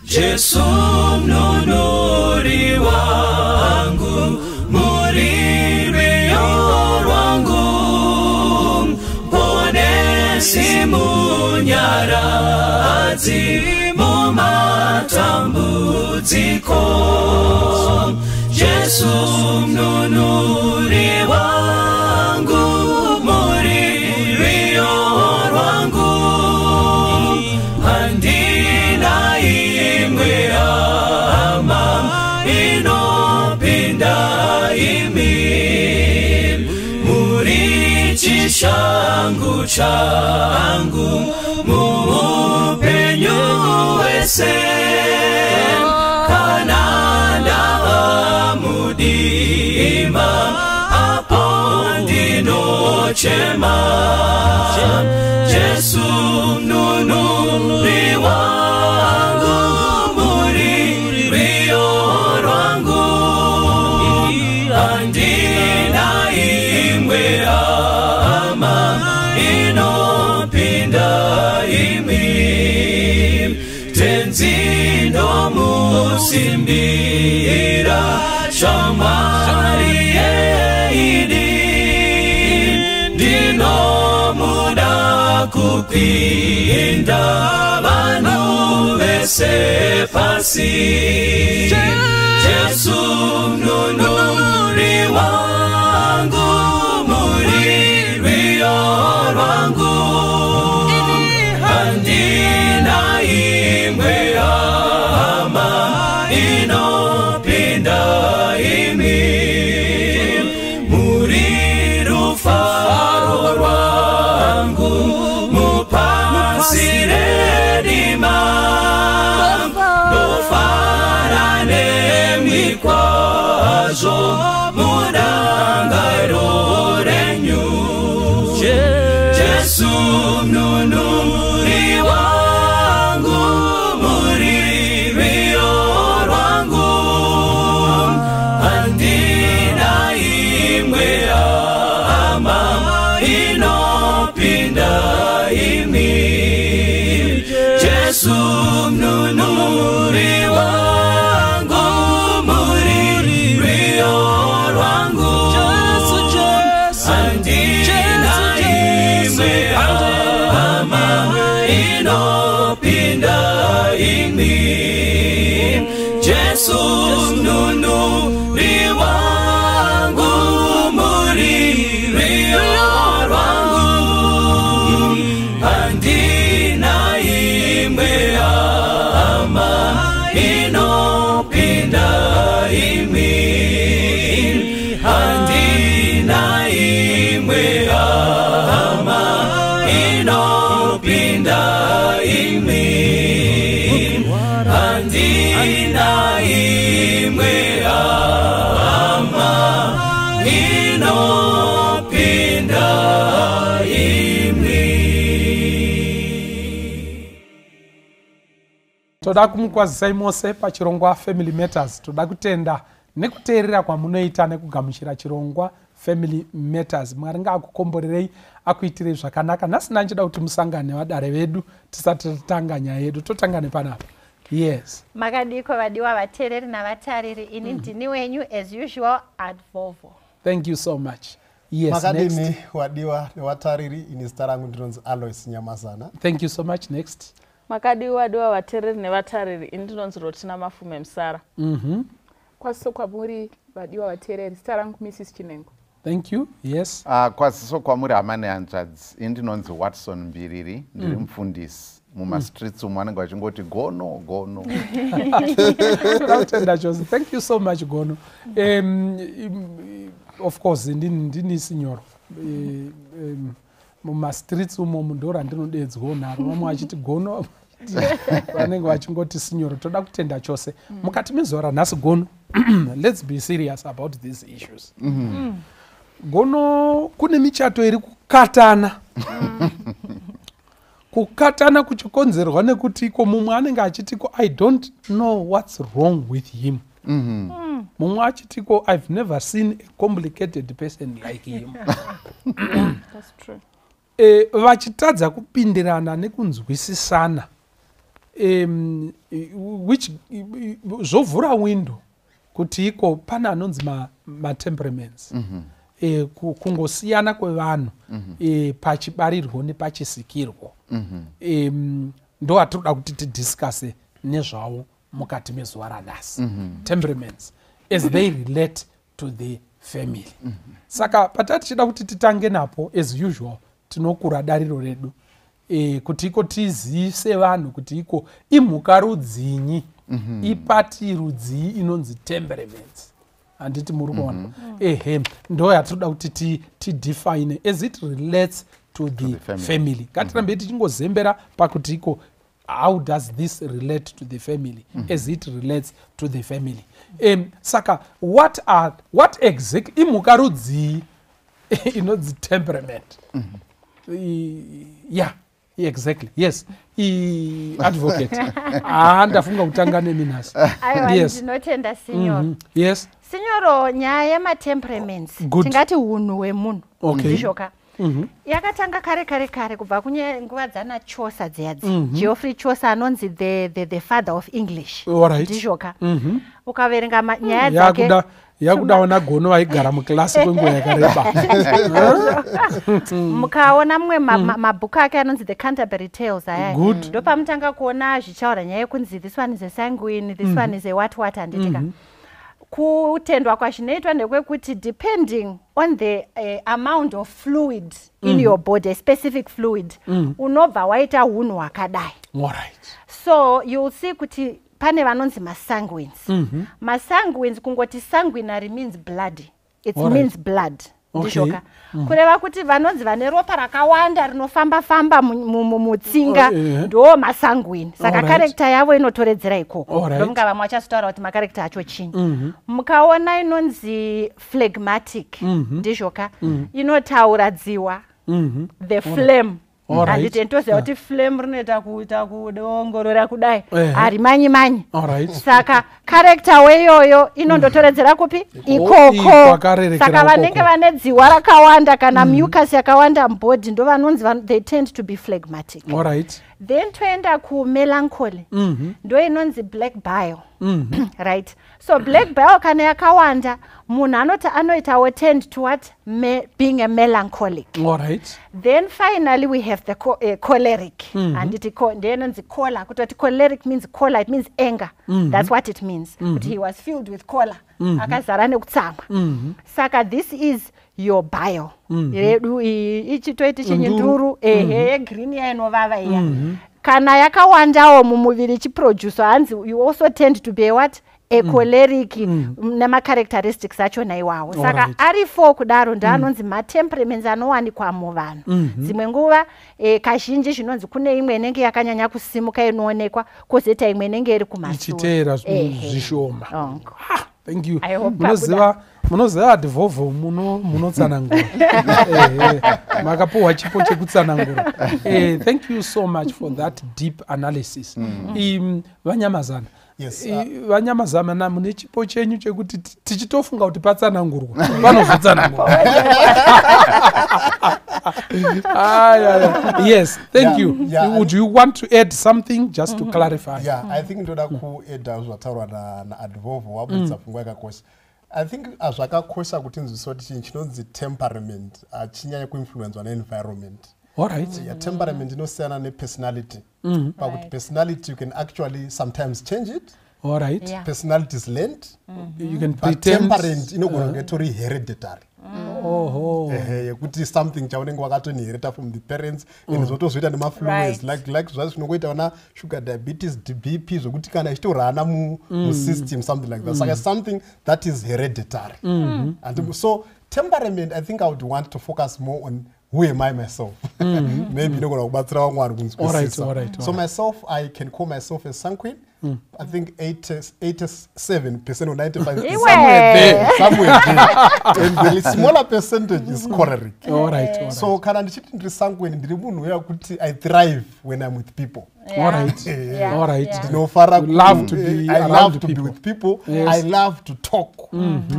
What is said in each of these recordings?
Jesu mnunuri wangu, muriryo wangu, ponesi munyaradzi mumatambudziko. Jesu mnunuri wangu, muriryo wangu, handina imwe ama inopinda imi, muri chishangu changu muupenyu wese, kananda mudima apo ndinochema. Jesu mnunuri wangu, muriryo wangu, handina imwe ama inopinda imi, tenzindo musimbira shamwari yeidi, ndinomuda kupinda vanhu vese pasi. Jesu mnunuri wangu, muriryo wangu, handina imwe ama inopinda imi, muri rufaro rwangu, mupasire dima, ndofara nemwi kwazvo mudangaro renyu. Jesu mnunuri wangu, muriryo wangu, handina imwe ama inopinda imi. Jesu mnunuri wangu, muriryo wangu, handina imwe ama inopinda imi. Jesu mnunuri wangu, muriryo wangu, handina imwe ama inopinda imi, handina imwe ama inopinda imi, handina imwe ama inopinda imi. Toda kumukwazisai mose pachirongwa Family Matters. Toda kutenda nekuteerera kwamunoita nekugamuchira chirongwa Family Matters. Mwari ngaakukomborerei, akuitirei zvakanaka. Nhasi ndanchida kuti musangane vadare vedu tisati tatanga nyaya yedu. Totanga nepanapa. Yes. Makadiko vadiwa vateereri navatariri, ini ndini wenyu as usual at Volvo. Thank you so much. Yes, Makadimi next. wadiwa nevatariri, ini zita rangu ndinonzi Alois Nyamasana. Thank you so much. Next. Makadiwa wadiwa vateereri nevatariri, ini ndinonzi Rotina Mafume Msara. Kwasiso kwamuri vadiwa vateereri, zita rangu Mrs. Chinengo. Thank you. Yes. Kwasiso kwamuri hama nehanzvadzi, ini ndinonzi Watson Mbiriri, ndiri mufundisi mumastreets umu vanenge vachingoti gono gono. Thank you so much Gono. Of course ndini signor mumastreets umo mundora ndinodedzwa naro, vamwe vachiti gono vanenge vachingoti signor. Toda kutenda chose mukati mezora nhasi Gono. Let's be serious about these issues. Gono kune michato iri kukatana. Kukatana kuchikonzerwa nekuti iko mumwe anenge achitiko I don't know what's wrong with him. Mumwe achitiko I've never seen a complicated person like him. That's true. Vachitadza kupindirana nekunzwisisana which zvovhura window kuti iko pana anonzi temperaments kungosiyana kwevanhu pachibarirwo nepachisikirwo ndo atinoda kuti tidiscuse nezvavo mukati mezuva ranhasi temperaments as they relate to the family saka patati tichida kuti titange napo as usual tinokura dariro redu kuti iko tizivise vanhu kuti iko imhuka rudzinyi ipati rudzii inonzi temperaments handiti muri kuona ndo yatinoda kuti tidefine as it relates to the family ngatirambe tichingozembera pakuti iko how does this relate to the family as it relates to the family saka what exactly imhuka rudzii inonzi temperament yeah exactly yes advocate ndafunga kutanga neminasi yes ndinotenda sinyoro yes sinyoro nyaya yematemperaments tingati hunhu hwemunhu ndizvoka yakatanga kare kubva nguva dzana chosa dziyadzi geoffrey chosa anonzi the father of english ndizvoka ukaverenga nyaya dzake yakudaona gono vaigara mukilasi kwenguva yakareba mukaona mumwe mabhuku ake anonzi the Canterbury Tales ayaya ndopamutanga kuona zvichaura nyaya yekunzi this one is a sanguine this one is a what handitika kutendwa kwazvinoitwa ndekwekuti depending on the amount of fluid in your body, a specific fluid unobva waita hunhu hwakadai so you'll see kuti pane vanonzi masanguines masanguines kungoti sanguinary means blood it means blood ndizvoka kureva kuti vanonzi vane ropa rakawanda rinofamba mutsinga ndo masanguine saka karekta yavo inotoredzera ikoko ndomunga vamwe vachazotaura kuti makarekta acho chinyi mukaona inonzi phlegmatic ndizvoka inotaura dziwa the flame handiti ntoziva kuti flame rinoita kuita kudongorora kudai hari manyi saka karekta weyoyo inondotoredzera kupi ikoko saka vanenge vane dziwa rakawanda kana mucus yakawanda mubhodhi ndo vanonzi they tend to be phlegmatic then toenda kumelancholy ndo inonzi black bile right so black bile kana yakawanda munhu anoitawo tend to what being a melancholic then finally we have the choleric handiti ndenonzi choler kutoti choleric means choler it means anger that's what it means but he was filled with choler akazara nekutsamwa saka this is your bile redu ichitoiti chinyinduru green yainovava iya kana yakawandawo mumuviri ichiproduce hanzi you also tend to be what a choleric nemacharacteristics achona iwawo saka ari 4 kudaro ndanonzi matemperaments anowanikwa muvanhu dzimwe nguva kazhinji zvinonzi kune imwe inenge yakanyanya kusimuka inoonekwa kozoita imwe inenge iri kumasura zvishoma thank you munoziva advovo munotsanangura makapuhwa chipo chekutsanangura thank you so much for that deep analysis vanyamazana vanyamazana mune chipo chenyu chekuti tichitofunga kuti patsanangurwa panozotsanangurwa yes thank you would you want to add something just to clarify I think ndoda kuedha zvataurwa naadvovo wabudisa pfungwa yakakosha I think zvakakosha kuti nzwiswa kuti chinhu chinonzi temperament chinyanya kuinfluenzwa neenvironment temperament inosiyana nepersonality pakuti personality you can actually sometimes change it personality is learned you can but temperament inogona kunge tori hereditary yekuti something chaunenge wakatoinherita from the parents and zvotozoita nemafluence like zvazi zvinogoita vana sugar diabetes bp zvokuti kana ichitorana musystem something like that saka something that is hereditary and so temperament I think I would want to focus more on who am I myself maybe inogona kubatsira vamwe vanhu kunzwisisa so myself I can call myself a sanguine I think 87% or 95% somewhere there and the smaller percentage is choleric so kana ndichiti ndiri sanguine ndiri munhu wekuti I thrive when I'm with people ndinofara I love to be with people I love to talk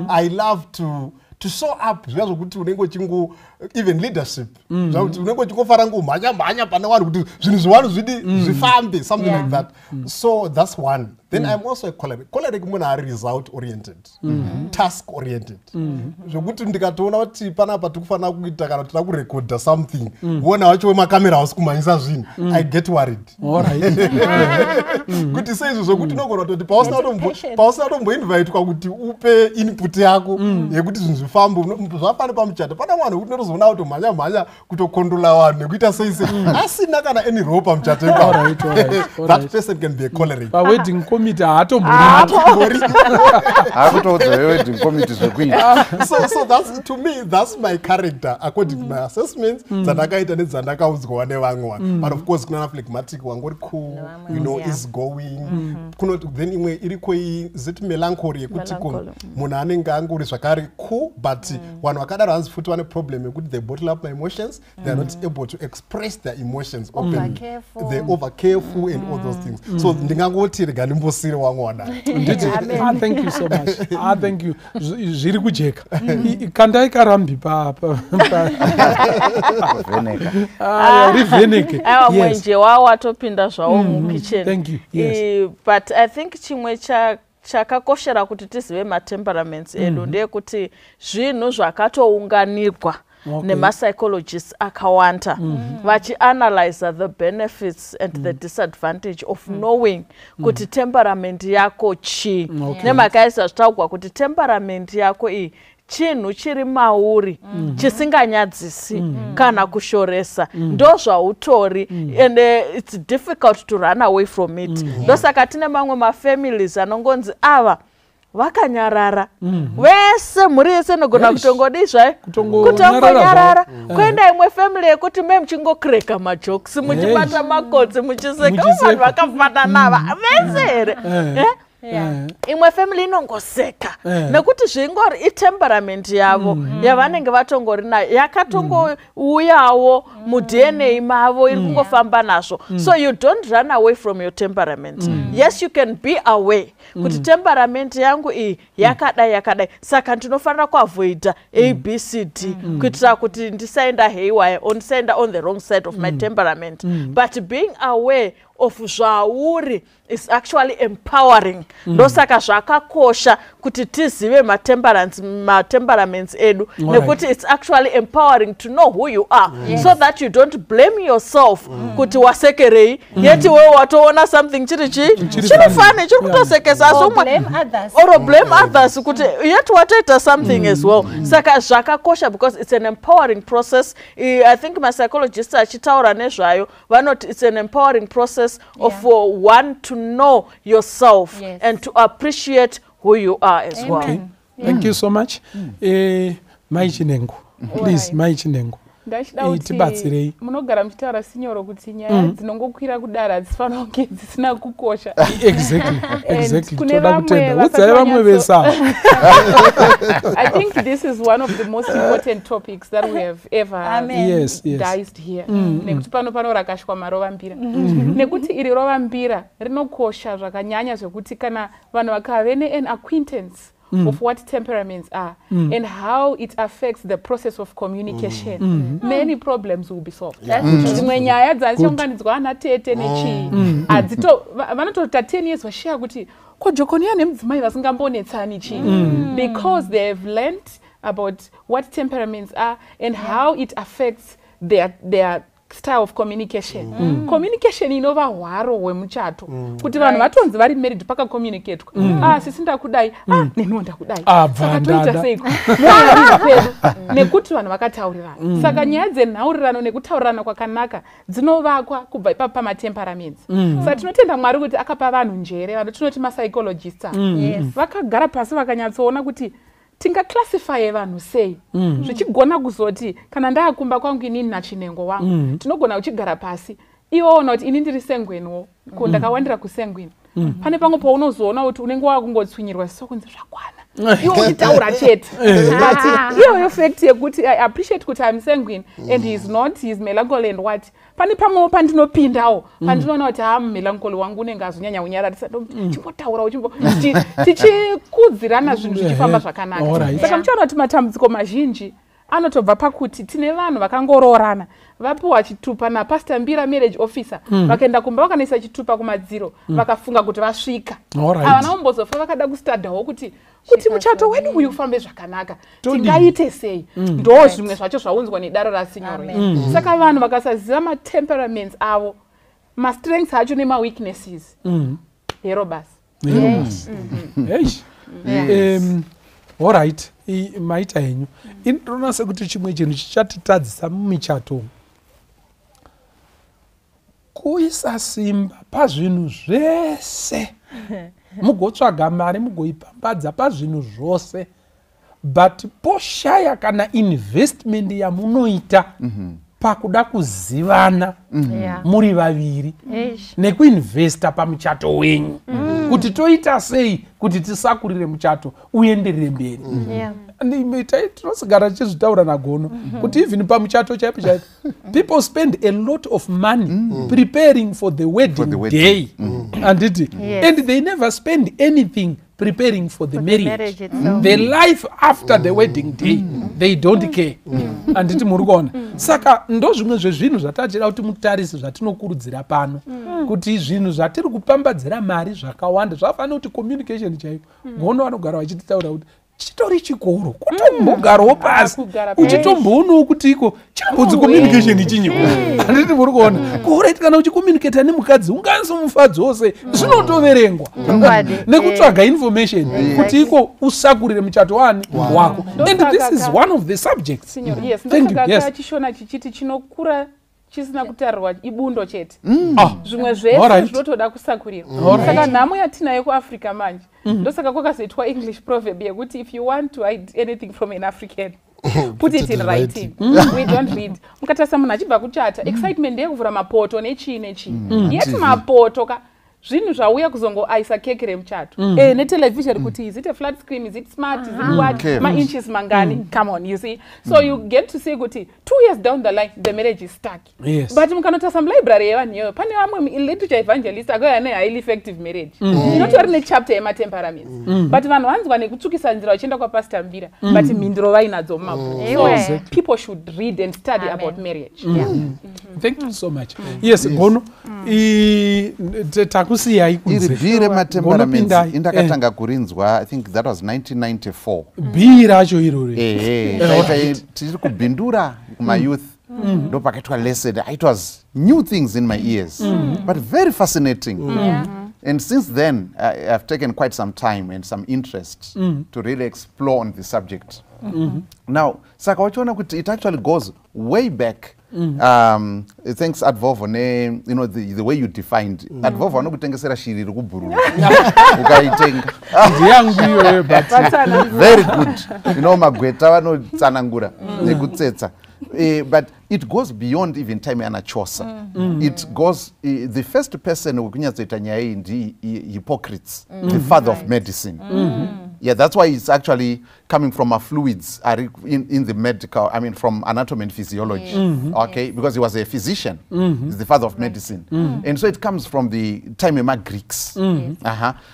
I love to to show up zviya zvokuti unenge uchingo even leadership zvakuti unenge uchingofara ngomhanya pana vanhu kuti zvinhu zviwanu zvidi zvifambe something like that. So that's one. Then I'm also a choleric munhu ari result oriented, task oriented. Zvokuti ndikatoona kuti panapa tikufanira kuita kana tira kurekodha something wona wacho wemakamera hausi kumhanyisa zvinhu I get worried. Kuti seizvo zvokuti unogona kutoti pausina tomboinvitwa kuti upe input yako yekuti zvinhu zvifambe zvafane pamuchato pana vanhu kuti unotozoona kutomhanya kutokontrola vanhu nekuita seise asina kana any role pamuchato that person can be a choleric. Wedding committee so that's, to me, that's my character according to my assessments dzandakaita nedzandakaudzwa nevamwe. But of course kuna phlegmatic wangori cool, you know, is going then imwe iriko zit melancholy yekuti munhu anenge angori zvakare cool, but vanhu vakadaro hanzi futi vane problem yekuti they bottle up my emotions, they are not able to express their emotions openly, they're over careful and all those things. So ndingangoti rega ndimbosire wangu wada. Thank you so much. Thank you. Zviri kujeka. Kandai karambi pa riveneke. Aiwa mwenje wao watopinda zvawo mukitchen. Thank you. Yes. But I think chimwe chakakoshera kuti tizive matemperaments edu ndeyekuti zvinhu zvakatounganirwa nemapsychologists akawanda vachianalyze the benefits and the disadvantage of knowing kuti temperament yako chi. Nemakaisa zvitaugwa kuti temperament yako iyi chinhu chiri mauri chisinganyadzisi kana kushoresa ndo zvautori and it's difficult to run away from it. Ndosaka tine mamwe mafamilies anongonzi ava vakanyarara vese muri yese nogona kutongodi zvai kutongonyarara kuenda imwe family yekuti me muchingokreka majokes muchibata makotsi muchiseka vanhu vakafanana ava vese here imwe family inongoseka nekuti zvingori itemperament yavo yavanenge vatongori nayo yakatongouyawo mudNA mavo iri kungofamba nazvo. So you don't run away from your temperament. Yes, you can be aware kuti temperament yangu iyi yakadai saka ndinofanira kuavoida ABCD kuitira kuti ndisaenda haywire or ndisaenda on the wrong side of my temperament. But being aware of zvauri is actually empowering. Ndosaka zvakakosha kuti tizive matemperaments edu nekuti it's actually empowering to know who you are, so that you don't blame yourself kuti wasekerei yeti wewe watoona something chiri fani chiri kutosekesa or blame others kuti yeti watoita something as well. Saka zvakakosha because it's an empowering process. I think my psychologist achitaura nezvayo vanoti it's an empowering process of one to know yourself and to appreciate who you are as well. Thank you so much. Maichinengo, please, Maichinengo. Ndachida kuti munogara muchitaura sinyoro kuti nyaya dzinongokwira kudara dzifanira kunge dzisina kukosha. Exactly. Toda kutenda. Udzai vamwe vesa. I think this is one of the most important topics that we have ever diced here. Nekuti pano rakashwa marova mbira. Nekuti iri rova mbira rinokosha zvakanyanya zvekuti kana vanhu vakave an acquaintance of what temperaments are and how it affects the process of communication, many problems will be solved. Dzimwe nyaya dzachonganidzwa ana tete nechii vanotota 10 years vashaya kuti kojokonia nemudzimai vasingambonetsani chii, because they have learned about what temperaments are and how it affects their style of communication. Communication inova hwaro hwemuchato kuti vanhu vatonzi vari married pakakommunicatwa sisi ndakudai neniwo ndakudai saka toita seiko nekuti vanhu vakataurirana. Saka nyaya dzenhaurirano nekutaurirana kwakanaka dzinovakwa kubva ipapo pamatemperaments. Saka tinotenda Mwari kuti akapa vanhu njere vanhu tinoti mapsychologists vakagara pasi vakanyatsoona kuti tingaclassify vanhu sei zvichigona kuzoti kana ndaakumba kwangu inini nachinengo wangu tinogona uchigara pasi iwoona kuti ini ndiri sengweniwo ndakawandira kusengweni pane pamwe paunozoona kuti unenge wakungotswinyirwa sokunzi zvakwana iwo uchitaura chete but iyoyo fact yekuti I appreciate kuti I'm sanguine and he's melancholy and what pane pamwewo pandinopindawo pandinoona kuti melancholy wangu unenge azonyanya kunyararisa chimbotaurawo tichikudzirana zvinhu zvichifamba zvakanaka saka muchaona kuti matambudziko mazhinji anotobva pakuti tine vanhu vakangoroorana vapiwa chitupa napastor Mbira marriage officer vakaenda kumba vakanoisa chitupa kumadziro vakafunga kuti vasvika avana kumbozofa vakada kustadhawo kuti muchato wedu uyu ufambe zvakanaka tingaite sei ndo zvimwe zvacho zvaunzwa nedaro rasinyoro saka vanhu vakasaziva matemperaments avo mastrengths acho nemaweaknesses hero basi alright maita henyu inoona sekuti chimwe chinhu chichatitadzisa mumichato kuisa simba pazvinhu zvese mugotsvaga mari mugoipambadza pazvinhu zvose but poshaya kana investment yamunoita pakuda kuzivana muri vaviri nekuinvesta pamuchato wenyu kuti toita sei kuti tisakurire muchato uenderere mberi tinosigara tichizvitaura nagono kuti even pamuchato chaipo chaipo people spend a lot of money preparing for the wedding day anditi and they never spend anything preparing for the marriage the life after the wedding day they don't care anditi muri kuona saka ndo zvimwe zvezvinhu zvatatira kuti mutarise zvatinokurudzira pano kuti zvinhu zvatiri kupambadzira mari zvakawanda zvafanira kuti communication chaipo ngono vanogara vachititaura kuti chitori chikoro kutombogarawo pasi uchitomboonawo kuti iko chambodzi communication chinyiko handiti muri kuona kuoreti kana uchikomunicata nemukadzi ungansomufadzi wose zvinotoverengwa nekutsvaga information kuti iko usakurire muchato wani wako and this is one of the subjects. Achishona chichiti chinokura chisina kutarirwa ibundo chete zvimwe zvese zvinotoda kusakurirwa saka nhamo yatinayo kuAfrica manje ndosaka kwakazoitwa English proverb yekuti if you want to hide anything from an African put it in writing we don't read mukatasa munhu achibva kuchata excitement ndeyekuvhura mapoto nechii yeti mapoto zvinhu zvauya kuzongoaisa keke remuchato netelevision kuti is it a flat screen, is it smart, is it what ma-inches mangani come on you see so you get to say kuti 2 years down the line the marriage is stuck but mukanotasa mulibrary yevanhu iyoyo pane vamwe literature evangelist akauya ne-highly effective marriage inotori nechapter yematemperaments but vanhu vanzwa nekutsukisa nzira vachienda kwapastor Mbira but mhinduro vainadzo mumabhuku so people should read and study about marriage. Thank you so much. Yes, Gono takusiyai kunzire matemperaments indakatanga kurinzwa I think that was 1994 bhira acho irori tiri kubhindura kumayouth ndo pakaitwa lesson. It was new things in my ears but very fascinating and since then I have taken quite some time and some interest to really explore on the subject. Now saka wachiona kuti it actually goes way back. Thanks Advovo you know the way you defined Advovo anokutengesera shiri iri kubhurura ukaitenga very good you know magweta vanotsanangura nekutsetsa but it goes beyond even time anachosa it goes the first person wekunyatsoita nyaya iyi ndi Hippocrates the father of medicine. Yeah, that's why it's actually coming from our fluids in the medical, I mean from anatomy and physiology, okay, because he was a physician, he's the father of medicine. And so it comes from the time of Greeks.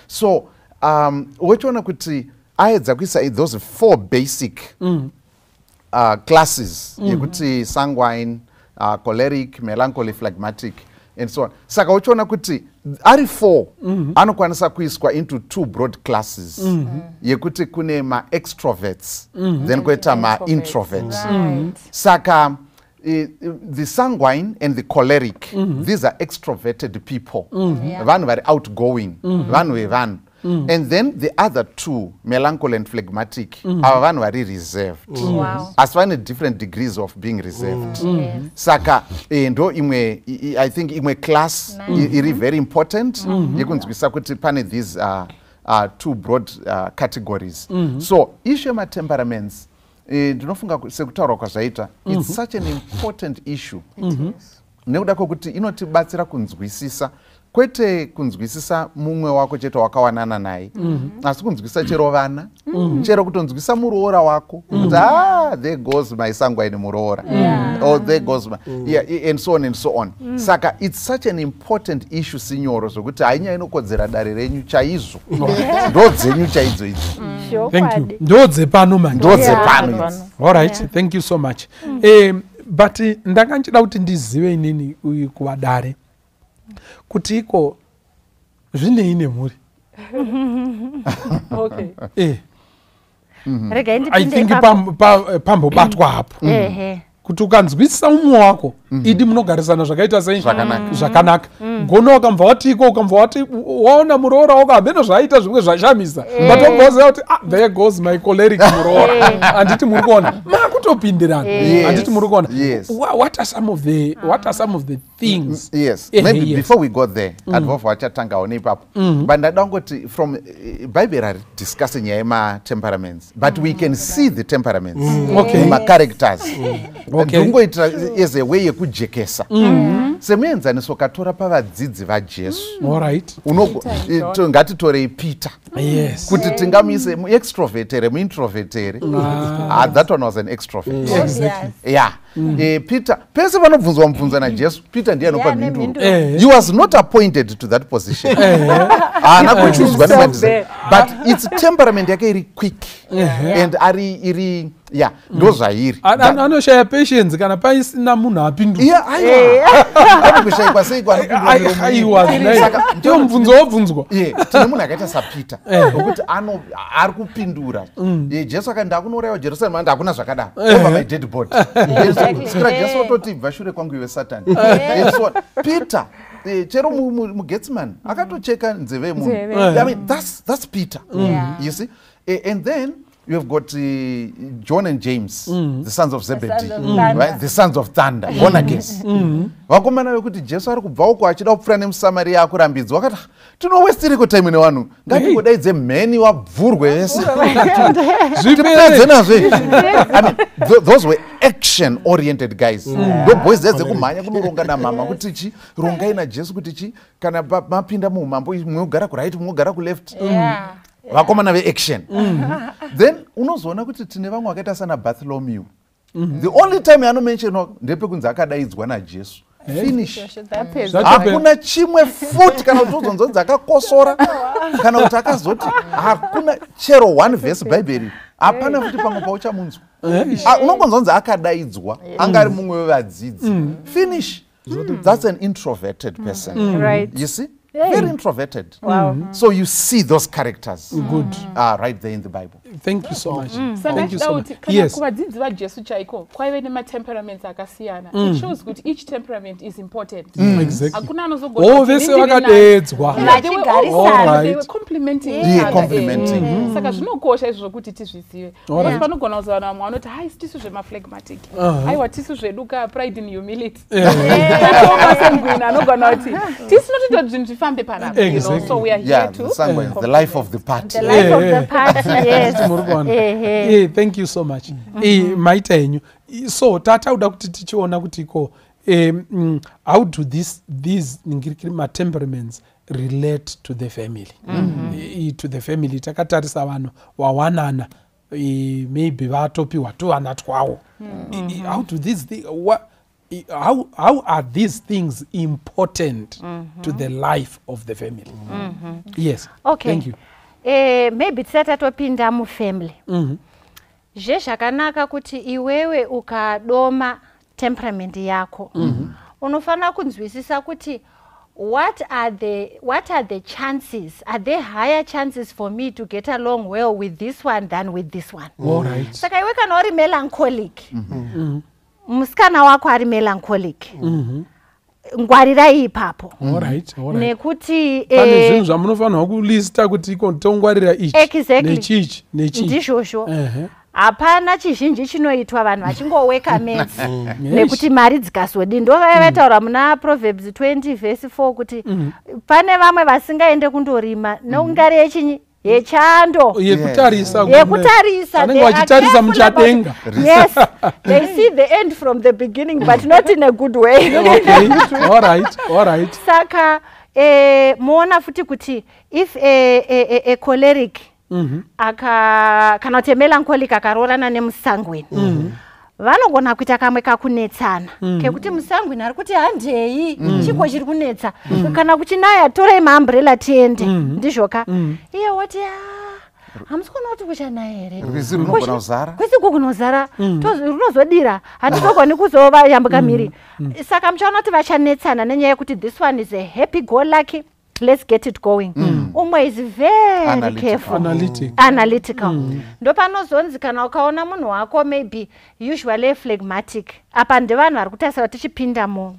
So, what you want to say, those 4 basic classes, you could say sanguine, choleric, melancholy, phlegmatic, and so on. Saka uchona kuti ari 4 anokwanisa kuiswa into 2 broad classes yekuti kune ma extroverts then kuita ma introverts. Saka the sanguine and the choleric these are extroverted people vanhu vari outgoing vanhu vevanhu and then the other 2 melancholy and phlegmatic ava vanhu vari reserved asi vane different degrees of being reserved. Saka ndo imwe I think imwe class iri very important yekunzwisa kuti pane these 2 broad categories. So issue yematemperaments ndinofunga sekutaura kwazvaita it's such an important issue nekuda kwokuti inotibatsira kunzwisisa kwete kunzwisisa mumwe wako chete wakawanana naye asi kunzwisisa chero vana chero kutonzwisisa muroora wako kuti there goes my sangwaini muroora or there goes my and so on and so on saka it's such an important issue sinyoro zvokuti hainyaya inokodzera dare renyu chaizvo ndo dzenyu chaidzo idzi thank you ndodzepano man ndodzepano all right thank you so much but ndakanchida kuti ndizive inini kuvadare kuti iko zvinei nemhuri I think pambobatwa hapo kuti ukanzwisisa umwe wako idi munogarisana zvakaita sei zvakanaka gono ukamva wati iko ukamva wati waona muroora wako habeno zvaita zvimwe zvashamisa but wamboziva kuti there goes my choleric muroora handiti muri kuona makutopindirana handiti muri kuona what are some of the things maybe before we go there advofa vachatangawo neipapo but ndada kungoti from bible haridiscussing nyaya yema-temperaments but we can see the temperaments ma-characters ndingoitira as a way yekujekesa semuenzaniso katora pavadzidzi vajesu ngatitorei peter kuti tingamuise muextrovert here muintrovert here that one was an extrovert peter pese vanobvunzwa mubvunzo najesu peter ndiye anopa mhinduro he was not appointed to that position haana kuchuzwa nemadisa but its temperament yake iri quick and ari iri ndo zvairi anoshaya patience kana paisina munhu apindura kushayikwa seiko ndiwo mubvunzo wobvunzwa tine munhu akaita sapeter okuti ari kupindura jesu akati ndakunourayiwa jerusalem andi hakuna zvakadaro over my dead body sikira jesu ototi bva shure kwangu iwe satani peter chero mugetsemani akatocheka nzeve yemunhu I mean that's peter you see and then you have got John and James, the sons of Zebedee, right? The sons of thunder, born again. Vakomana vekuti Jesu ari kubva uko achida kupfuura nemuSamaria akurambidzwa akati tinowestiriko time nevanhu ngatingodaidze mheni wabvurwe vese zvipedze nazve. I mean those were action oriented guys. Ndo boys dzekumhanya kunoronga namama kuti chi rongai naJesu kuti chi kana mapinda muumambo munogara kuright munogara kuleft. Vakomana veaction. Then unozoona kuti tine vamwe vakaita sana Bartholomew. The only time anomentionwa ndepekunzi akadaidzwa naJesu. Finish. Hakuna chimwe futi kana kuti uzonzonzi akakosora kana kuti akazoti hakuna chero one verse Bible hapana futi pamwe pauchamunzwa. Unongonzonzi akadaidzwa angari mumwe wevadzidzi. Finish. That's an introverted person. Right. You see? Very introverted. So you see those characters right there in the Bible. Thank you so much. Thank you so much. Yes. Kuvadzidzi vaJesu chaiko kwaive nematemperaments akasiyana. It shows that each temperament is important. Exactly. Hakuna anozogona vese vakadeedzwa. They were complementing each other. Saka zvinokosha izvo kuti tizvizive. Because panogona kuzana vamwe vanoti hai tisu zvemaflegmatic. Aiwa tisu zveduka pride and humility. Pasengwina anogona kuti tisu notita zvinhu zvifambe panapa. So we are here to the life of the party. The life of the party, yes. Thank you so much. Maita yenyu. So tatauda kuti tichiona kuti ko how do these temperaments relate to the family? To the family takatarisa vanhu wawanana maybe vatopiwa tuvana twawo. How do these how are these things important to the life of the family? Yes. Okay. Thank you. Maybe tisatatopinda mufamily. Zvezvakanaka kuti iwewe ukadoma temperament yako unofanira kunzwisisa kuti what are the chances, are there higher chances for me to get along well with this one than with this one? All right. Saka iwe kana uri melancholic musikana wako ari melancholic ngwarirai ipapo. Nekuti pane zvinhu zvamunofanirwa kulista kuti tongwarira ichi nechichi ndizvozvo. Hapana chizhinji chinoitwa vanhu vachingoweka meds nekuti mari dzikazodi. Ndo vataura muna Proverbs 20 verse 4 kuti pane vamwe vasingaende kundorima neungari yechinyi yechando yekutarisa vanenge vachitarisa muchadenga. Yes, they see the end from the beginning but not in a good way. Okay. All right. Saka muona futi kuti if a choleric kana kuti melancholic akarorana nemusangwini vanogona kuita kamwe kakunetsana kekuti musangwini ari kuti handei chiko chiri kunetsa kana kuchinaya torei maambrella tiende ndizvoka iye woti hamusi kuona kuti kuchanaya here kwese kukunozara runozodira handizogoni kuzovayambuka mhiri saka muchaona kuti vachanetsana nenyaya yekuti this one is a happy go lucky, let's get it going. Umwe is very careful, analytical. Ndo panozonzi kana ukaona munhu wako maybe usually phlegmatic. Apa ndevanhu vari kutarisa kuti tichipinda mu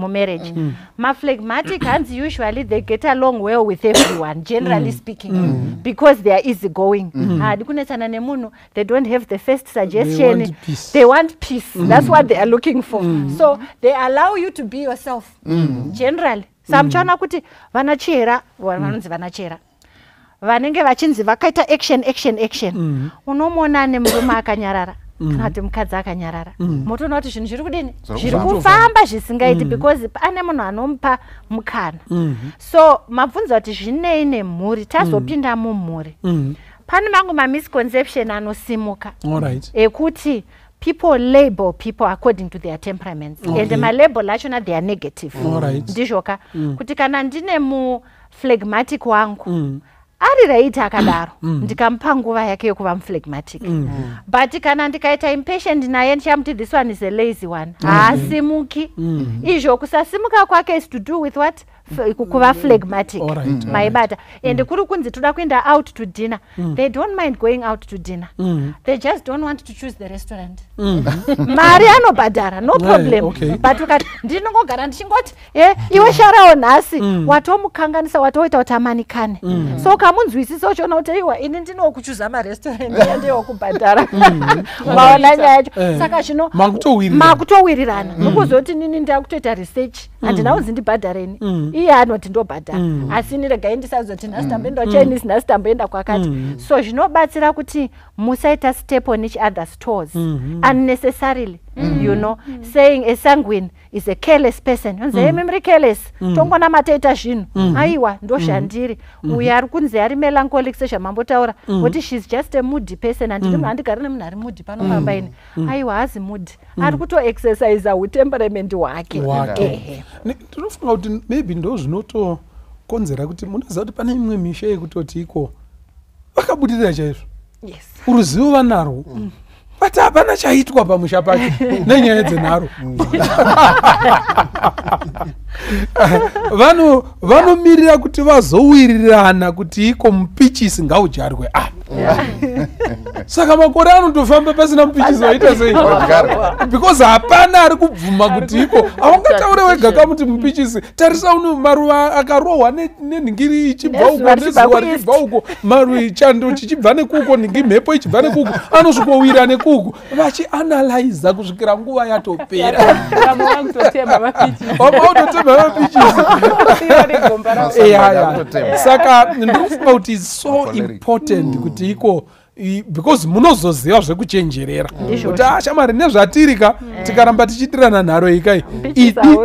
marriage. Ma phlegmatic hands usually they get along well with everyone, generally speaking, because they are easy going. Hadi kunetsana nemunhu, they don't have the first suggestion. They want peace. That's what they are looking for. So they allow you to be yourself, generally. Samchana kuti vanachera vanonzi vanachera vanenge vachinzi vakaita action unomona nemurume akanyarara kana kuti mukadzi akanyarara motoona kuti zvinhu zviri kudini zviri kufamba zvisingaiti because ane munhu anomupa mukana. So mabvunza kuti zvinei nemhuri tazopinda mumhuri pane mangu misconception anosimuka ekuti people label people according to their temperaments, and my label achona they are negative. Ndizvoka kuti kana ndine mu phlegmatic wangu ari right akadaro ndikamupa nguva yake yokuva phlegmatic, but kana ndikaita impatient naye ndichamuti this one is a lazy one, haasimuki. Izvo kusasimuka kwake is to do with what? Kuva phlegmatic. Maibata. And kuri kunzi toda kuenda out to dinner, they don't mind going out to dinner, they just don't want to choose the restaurant. Mari anobhadhara, no problem. But ukati ndinongogara ndichingoti iwe sharawo nhasi watomukanganisa watoita kuti amanikane. So kamunzwisisa uchiona kuti iwa ini ndinokuchuza marestaurant yandewo kubhadhara. Maona nyaya yacho. Saka zvino makutowirirana nokuzoti nini ndakutoita research handinaunzi ndibhadhareni, iye anoti ndobhadhara asi niregai ndisazoti nhasi tamboenda Chinese nhasi tamboenda kwakati. So zvinobatsira kuti musaita step on each other's toes unnecessarily. You know, saying a sanguine is a careless person. Yonze memri careless. Tongona mateita zvinhu. Aiwa ndo zhandiri. Uyu ari kunzi ari melancholic sesha mambotaura. Kuti she's just a moody person and ndimo handigari nemunhu ari moody panopamba ine. Aiwa hazi moody. Ari kuto exercise temperament wake. Ndinofunga kuti maybe ndo zvinoto konzera kuti munoziva kuti pane imwe misha yekutoti iko vakabudirira chaizvo. Yes. Uruzivo vanarwo. But hapana chaitwa pamusha pake nenyaya dzenharo. Vanomirira kuti vazowirirana kuti iko mupichisi ngaudyarwe apa. Saka makore anotofamba pasina mupichisi waita sei? Because hapana ari kubvuma kuti iko aungataure wega kamuti mupichisi tarisa uno maruva akarohwa nenhingiri ichibva uko nezuva richibva uko maruva chando chichibva nekuko nhingi mhepo ichibva nekuko anosvikowira nekuko vachianalyza kusvikira nguva yatopera. Saka ndinofunga kuti it's so important kuti iko because munozoziva zvekuchenjerera kuti shamwari nezvatirika tikaramba tichitirana nharo ikai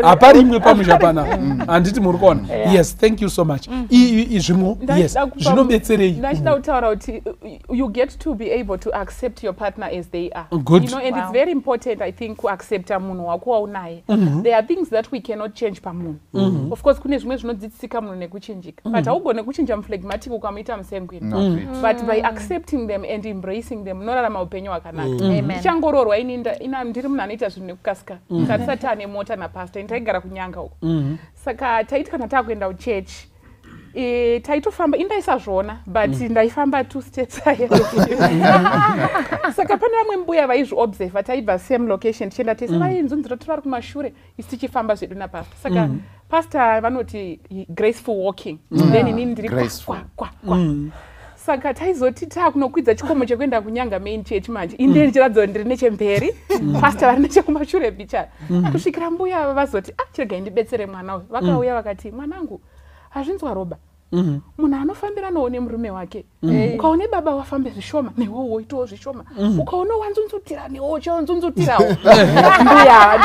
hapari imwe pamusha panapa handiti muri kuona. Yes, thank you so much. Zvimwe yes zvinobetserei? Ndachida kutaura kuti you get to be able to accept your partner as they are. Good. You know, and it's very important, I think, kuaccepta munhu wako waunaye. There are things that we cannot change pamunhu. Of course kune zvimwe zvinodzitsika munhu nekuchinjika, but haugone kuchinja muphlegmatic ukamuita musangwini. But by accepting them and embracing them unorarama upenyu hwakanaka. Ndichangororwa ndiri munhu anoita zvinhu nekukasika katisati ane mota napasta taigara kunyanga uko. Saka taiti kana takuenda kuchechi taitofamba indaisazvona but ndaifamba 2 steps ahead. Saka pane vamwe mbuya vaizviobserva taibva same location tichienda tese vainzonzira kuti vari kumashure isi tichifamba zvedu napasta. Saka pasta vanoti graceful walking, then inini ndiri kwa. Saka taizoti takunokwidza chikomo chekuenda kunyanga main church manje inde ndichiradzo ndiri nechemberi pastor vari nechekumashure bichara kusvikira mbuya vazoti chiregai ndibetsere mwana uyu vakauya vakati mwanangu hazvinzwa roba munhu anofambiranawo nemurume wake ukaone baba wafambe zvishoma newo woitawo zvishoma ukaona wanzunzutira newo uchanzunzutirawo mbuya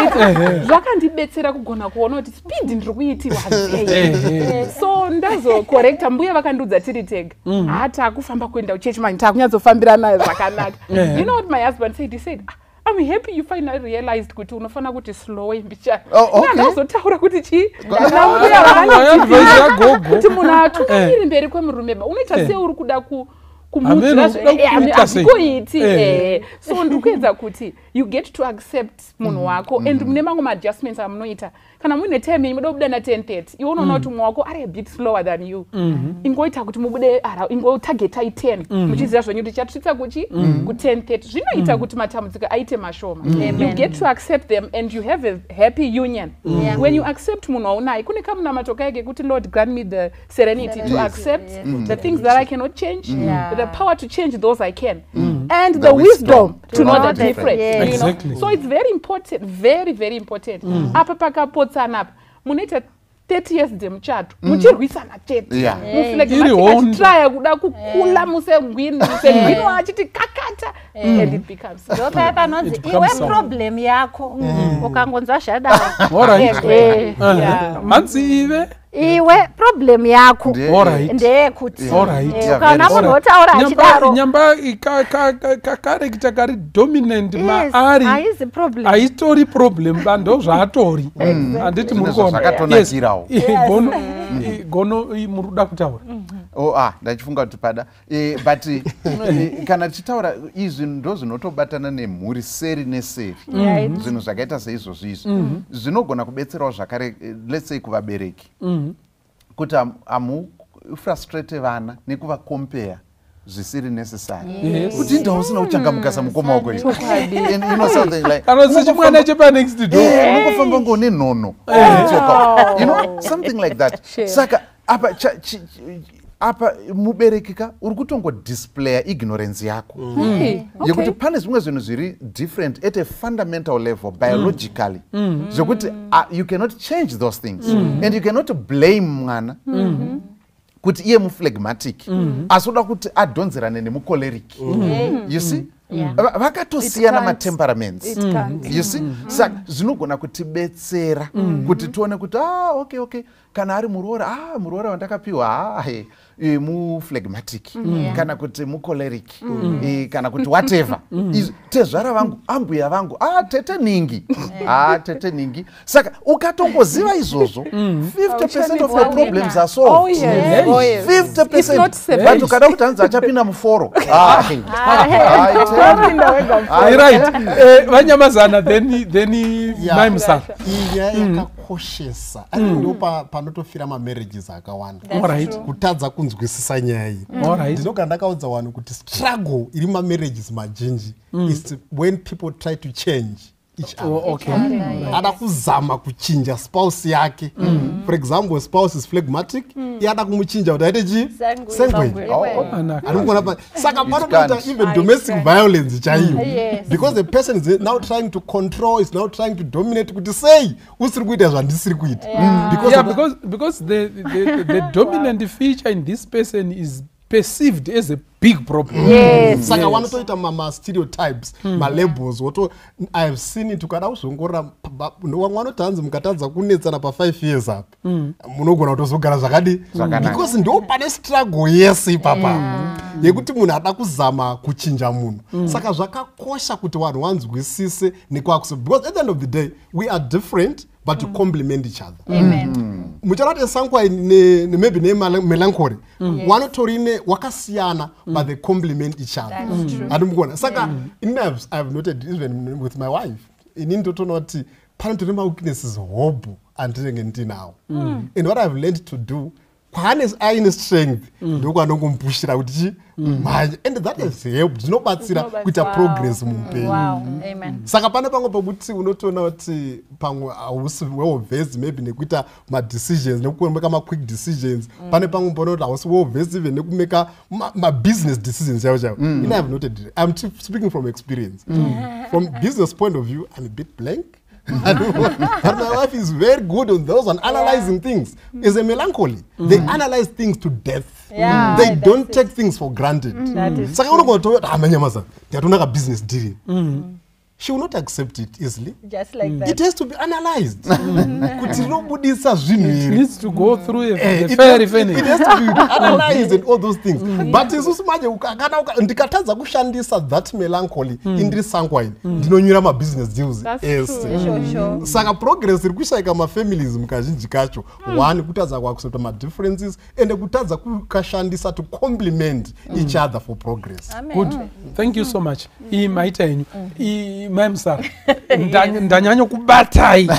zvakandibetsera kugona kuona kuti speed ndiri kuitirwa sei so ndazokorekta mbuya vakandiudza tiri tega hati akufamba kuenda kuchechi mani takunyatsofambirana zvakanaka. You know what my husband said? He said, I'm happy you finally realized kuti unofana kuti slow mbichana. Ndazotaura kuti chi kuti munhu atungamiri mberi kwemurume unoita sei uri kuda kumudzira zvekuiti so ndikuedza kuti you get to accept munhu wako and mune mamwe maadjustments amunoita kana muine time muda kubuda na 10:30 iwe unoona kuti mumwe wako ari a bit slower than you ingoita kuti mubude ingotargetai 10 muchiziva zvenyu kuti chatusvitsa kuchi ku10:30 zvinoita kuti matambudziko aite mashoma. You get to accept them and you have a happy union. When you accept munhu waunaye kune kamunamato kake kuti Lord grant me the serenity to accept the things that I cannot change, the power to change those I can, and the wisdom to know the difference. You know? So it's very important, very, very important. Apa pakapotsana apa munoita 30 years dzemuchato muchirwisana chete mufilekatitraya kuda kukula musengwini wachiti kakata and it becomes ndopa panonzi iwe problem yako ukangonzwa zvadaro manzi iwe problem yako ndeyekuti ukaona munhu wotaura achidaro nyamba kakarekita kari dominant maari haitori problem bando zvaatori handiti zvakatonakirawo gono muruda kutaura ndachifunga kuti pada but kana tichitaura izvi ndo zvinotobatana nemhuri seri neseri zvinhu zvakaita seizvozvo izvi zvinogona kubetserawo zvakare let's say kuvabereki kuti amufrustrate vana nekuvakompera zvisiri necessary kuti ndawo usina kuchangamuka samukoma wako chimwana chepanext door unongofamba ngone nhono something like that. Saka apa muberekika uri kutongodisplaya ignorance yako yekuti pane zvimwe zvinhu zviri different at a fundamental level biologically zvokuti you cannot change those things and you cannot blame mwana kuti iye muflegmatic asi uda kuti adhonzerane nemucholeric. You see vakatosiyana matemperaments you see saka zvinogona kutibetsera kuti tione kuti okay kana ari muroora wandakapiwa muflegmatic kana kuti mucholeric kana kuti whatever tezvara vangu ambuya vangu tete ningi saka ukatongoziva izvozvo 50% of the problems are solved. 50% but ukada kuti hanzi achapinda muforo right vanyamazana then maimusa iya yakakoshesa ndo panotofira mamarriages akawanda kutadza kunzwisisa nyaya iyi. Ndinoga ndakaudza vanhu kuti struggle iri mamarriages mazhinji is when people try to change each other. Ada kuzama kuchinja spouse yake. For example, spouse is phlegmatic, yada kumuchinja kuti aite chi sanguine. Saka panoita even domestic violence chaiyo because the person is now trying to control, is now trying to dominate kuti sei usiri kuita zvandisiri kuita because the dominant feature in this person is perceived as a big problem. Saka wanotoita mama stereotypes malabels woto I have seen it ukada uzongora wanotanzi mukatadza kunetsana pa 5 years up munogona kutozogara zvakadi because ndo pane struggle yese papa yekuti munhu ada kuzama kuchinja munhu saka zvakakosha kuti vanhu vanzwisise nekuaccept because at the end of the day we are different but to complement each other. Mucharate sankwa maybe melancholy wanotorine wakasiyana but they complement each other. Adumgona saka I have noted even with my wife inini totonoti pane my weaknesses hobo andinenge now and what I've learned to do kwanes aine strength ndokwanongompushira kuti manje and that has helped zvinobatsira kuita progress muupenyu. Saka pane pamwe pokuti unotoona kuti pamwe hausi well-versed maybe nekuita ma-decisions nekumeka ma-quick decisions pane pamwe ponoti hausi well-versed even nekumeka ma-business decisions chavo chavo. I have noted I'm speaking from experience from business point of view I'm a bit blank But my wife is very good on those and analyzing things. It's a melancholy. They analyze things to death. They don't take things for granted. So business deal. She will not accept it easily. Just like that. It has to be analyzed. It needs to go through a fairy finish. It has to be analyzed and all those things. But ndikatadza kushandisa that melancholy indiri sanguine ndinonyura ma business deals. Saka progress iri kushaika ma families mukazhinji kacho. One kutadza kwakusota ma differences and kutadza kukashandisa to complement each other for progress. Good. Thank you so much. Maita yenyu. Mamsar. Ndanyanya kubatai.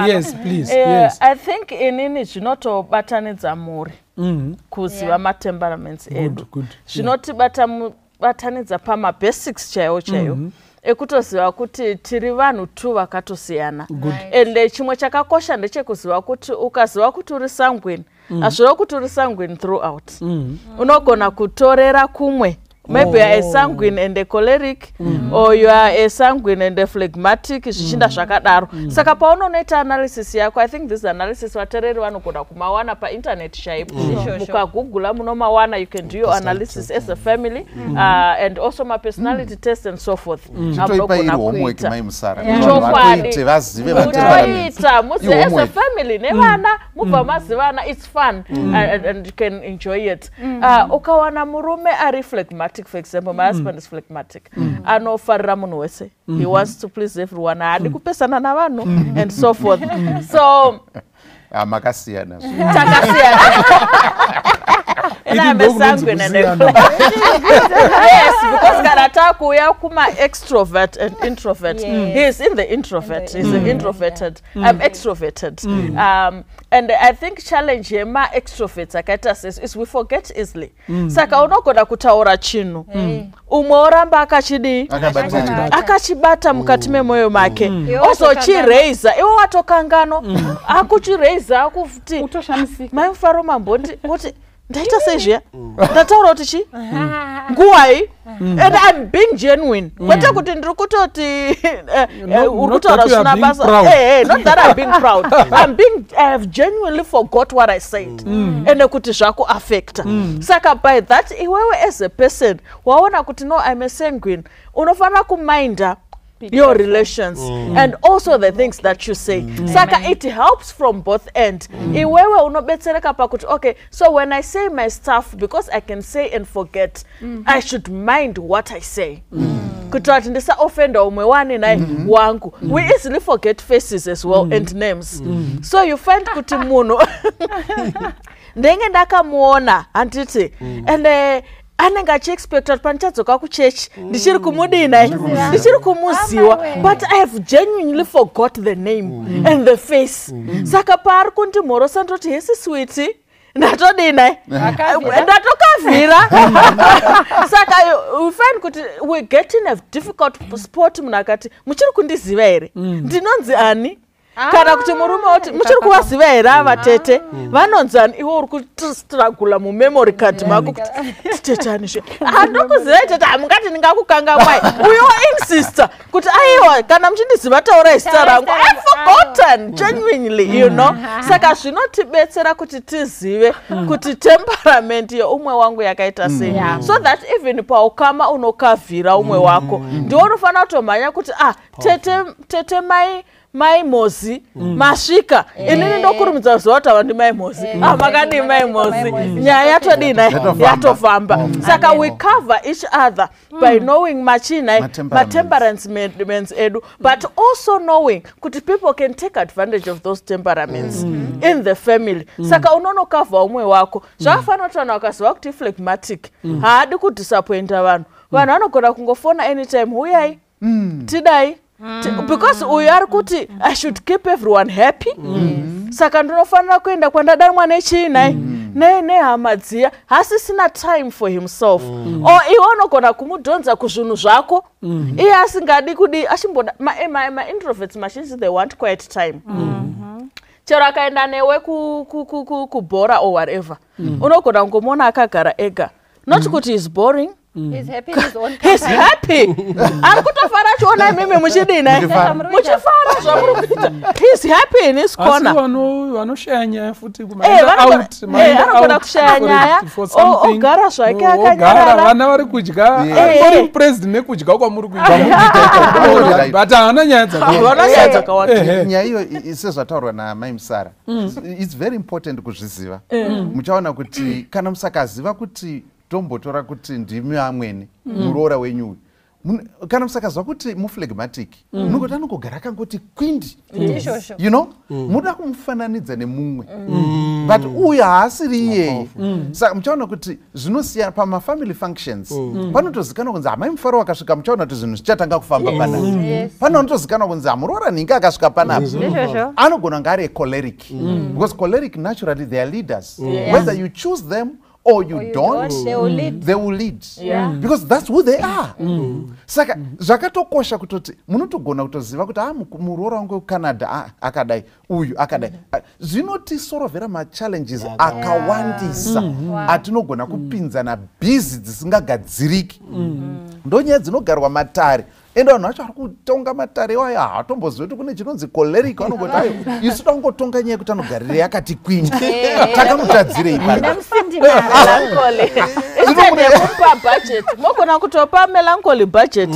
Yes, please. Yes. I think inini zvinotobatanidza muri kuziva matemperaments edu. Zvinotibatanidza pama basics chaiwo. Ekutoziva kuti tiri vanhu tu vakatosiyana. Ende chimwe chakakosha ndechekuziva kuti ukaziva kuti uri sanguine hazviro kuti uri sanguine throughout. Unogona kutorera kumwe. Maybe you are a sanguine and a choleric, or you are a sanguine and a phlegmatic, Saka paunoita analysis yako, I think this analysis watereri vanogona kumawana pa internet shape. Mukagoogle munomawana, you can do your analysis as a family, and also my personality test and so forth. As a family, it's fun and you can enjoy it. Ukawana murume ari phlegmatic. For example, my husband is phlegmatic. Anofarira munhu wese. He wants to please everyone. Adi kupesana na vanhu and so forth. So makasiyana. And I'm a sanguine and a yes, because karata kuya kuma extrovert and introvert. He is in the introvert. He's introverted. I'm extroverted. And I think challenge here ma extroverts is we forget easily. Saka unogoda kutaura chinhu. Umwe oramba akachibata mukati memoyo make. Also chiraisa. Iwo watokangano. Akuchiraisa akufuti. Utoshamisika. Maimfaro mambondi. Ndaita sezvia ndataura kuti chi nguwai and I'm being genuine kwete kuti ndiri kutoti urikutaura zvisina basa not that I'm being proud I have genuinely forgot what I said ende kuti zvaku affecta saka by that iwewe as a person waona kuti no I'm a sanguine unofana kuminda your relations and also the things that you say. Saka it helps from both ends. Iwewe unobetsereka pakuti okay, so when I say my stuff, because I can say and forget, I should mind what I say. Kutati ndisa offender umwe wani na wangu. We easily forget faces as well and names. So you find kuti muno ndenge ndakamuona anditi and anenge achiexpecta kuti pandichadzoka kuchechi ndichiri kumudina ndichiri kumuziwa but I have genuinely forgot the name and the face saka paari kundimhorosa ndoti hesi switi ndatodina ndatokavhira saka we find kuti we get in a difficult spot munhu akati muchiri kundiziva here ndinonzi ani kana kuti murume oti muchiri kuvaziva here avatete vanonzani iwe uri kustragula mumemory card mako kuti tetani zve handokuzivai tete hamungati ndingakukanga mwai uyo insista kuti aiwa kana muchindiziva taurai zita rangu I've forgotten genuinely you know saka zvinotibetsera kuti tizive kuti temperament yeumwe wangu yakaita sei so that even paukama unokavhira umwe wako ndiwo unofanira kutomhanya kuti tete mai mozi masvika inini ndokurumidza zuva kuti ava ndi mai mozi makadi mai mozi nyaya yatodina yatofamba saka we cover each other by knowing matemperaments edu but also knowing kuti people can take advantage of those temperaments in the family saka unonokavha umwe wako zvakafanira kuti vanhu vakaziva kuti phlegmatic haadi kudisappointa vanhu vanogona kungofona anytime huyai tidai because we are kuti I should keep everyone happy saka ndinofanira kuenda kwandadanwa nechii nehama dziya hasisina time for himself or iwe unogona kumudhonza kuzvinhu zvako iye asingadi kudi achimboda ma introverts mazhinji they want quiet time chero akaenda newe kubhora or whatever unogona kungomona akagara ega not kuti is boring He's happy in his own He's company. happy. Arikutofara chiona mimi muchidina. Muchifara zvamurikuita. He's happy in his corner. Asi vanoshaya nyaya futi vanogona kushaya nyaya. Ogara zvake akanyarara. Vana vari kudya. Ari impressed nekudya kwamuri kuita. But haana nyaya dzakawanda. Nyaya iyo sezvataurwa naMai Musara. It's very important kuzviziva. Muchaona kuti kana musakaziva kuti tombotora kuti ndimi amweni muroora wenyu kana musakaziva kuti muflegmatic munongoti anongogara akangoti kwindi, you know, muda kumufananidza nemumwe but uyu haasiri iyeye. Saka muchaona kuti zvinosiyana pamafamily functions. Panotozikanwa kunzi amai mufaro wakasvika, muchaona kuti zvinhu zvichatanga kufamba panapa. Panotozikanwa kunzi amuroora nhingi akasvika panapa. Anogona kunge ari choleric because choleric naturally they are leaders. Whether you choose them or you don't, they will lead. Because that's who they are. Saka zvakatokosha kutoti munotogona kutoziva kuti muroora wangu weCanada akadai, uyu akadai. Zvinotisorovhera machallenges akawandisa atinogona kupinzana busy dzisingagadziriki. Ndonyaya dzinogarwa matare. Ende vanhu vacho vari kutonga matare wayo hatombozivi kuti kune chinonzi choleric. Vanongoti ayo isu tangotonga nyaya yekuti anogarire yakati kwindi. Takamutadzirei pano. Kupa budget. Mogona kutopa melancholy budget.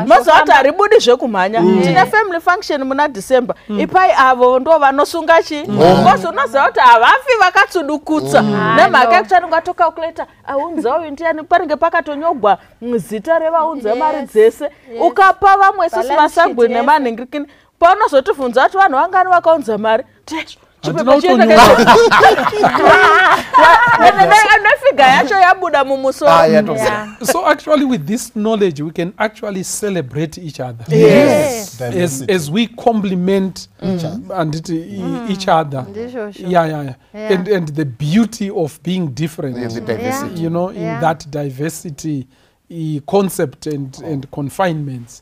Mazoti haribudi zvekumhanya. Tine family function muna December. Ipai avo ndo vanosunga chi. Ngozi unoziva kuti havafi vakatsudukutsa. Nemhaka yekuti anongatokalkuleta aunza uyu ndiani panenge pakatonyogwa zita revaunze mari dzese. Ukapa vamwe sisi vasangwe nemanhingirikini. Paunozotivhunza kuti vanhu vangani vakaunza mari. So actually with this knowledge we can actually celebrate each other. Yes. As we complement each other. And the beauty of being different. You know, in that diversity concept and confinements.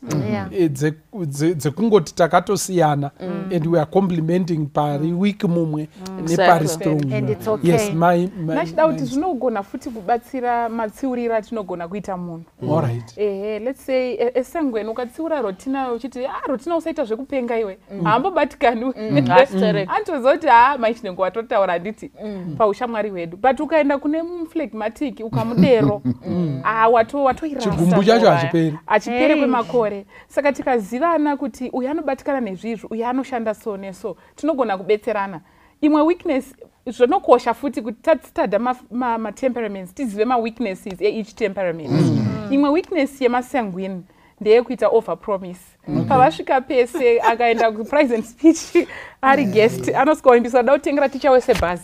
It's a kungoti takatosiyana and we are complementing pari weak mumwe nepari strong. And it's okay. Yes, my Nashida kuti zvinogona futi kubatsira matsiurira tinogona kuita munhu. All right. Let's say esangweni ukatsiura rotina uchiti rotina usaita zvekupenga iwe. Hambobatikani. Antozoti maichinengo watotaura nditi paushamwari wedu. But ukaenda kune phlegmatic ukamudero chigumbu chacho achiperi kwemakore. Saka tikazivana kuti uyu anobatikana nezvizvi, uyu anoshanda so neso, tinogona kubetserana. Imwe weakness zvinokosha futi kuti tatstada ma-temperaments tizive ma-weaknesses each temperament. Imwe weakness yemasanguine ndeyekuita over promise. Pavasvika pese akaenda ku-prize and speech ari guest anosikoimbisa da kutengera ticha wese bhazi.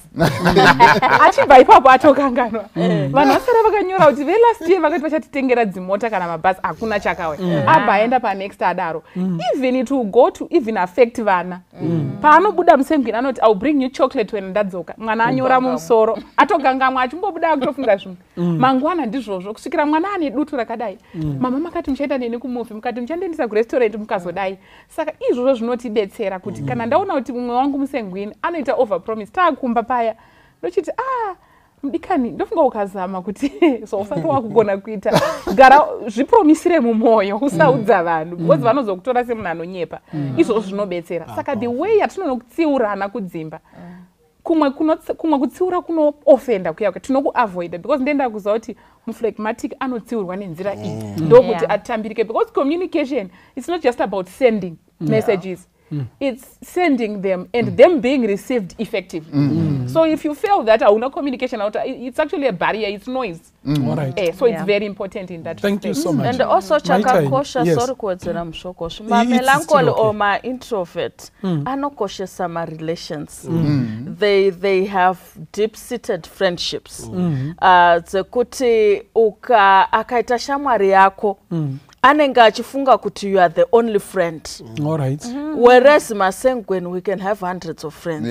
Achibva ipapo atokanganwa. Vanhu vasara vakanyora kuti velast year vakati vachatitengera dzimota kana mabhazi hakuna chakawe. Abva aenda panext adaro. Even it will go to even affect vana. Paanobuda musanguine anoti I'll bring you chocolate when ndadzoka. Mwana anyora mumusoro. Atogangamwa achimbobuda kutofunga zvinhu. Mangwana ndizvozvo kusvikira mwana ane dutu rakadai. Mama makati muchaenda neni kumuvi, mukati muchandiendesa kurestaurant mukazodai. Saka izvozvo zvinotidetsera kuti kana ndaona kuti mumwe wangu musanguine anoita over promise taakumba paya ndochiti mudikani ndofunga ukazama kuti so usati wakugona kuita gara zvipromisire mumwoyo usaudza vanhu because vanozokutora semunhu anonyepa. Izvozvo zvinobetsera. Saka the way yatinonokutsiurana kudzimba kumwe kutsiura kunoofenda kuya tinokuavoida because ndenda kuziva kuti muphlegmatic anotsiurwa nenzira iyi ndokuti atambirike because communication it's not just about sending messages. It's sending them and them being received effectively. So if you feel that hauna communication out, it's actually a barrier, it's noise. All right. So it's very important in that Thank you so much. And also chakakosha sorry kuwedzera mushokosho. Ma melancholy or ma introvert anokoshesa ma relations. They have deep-seated friendships. Dzekuti akaita shamwari yako anenge achifunga kuti you are the only friend. All right. Whereas masengweni we can have hundreds of friends.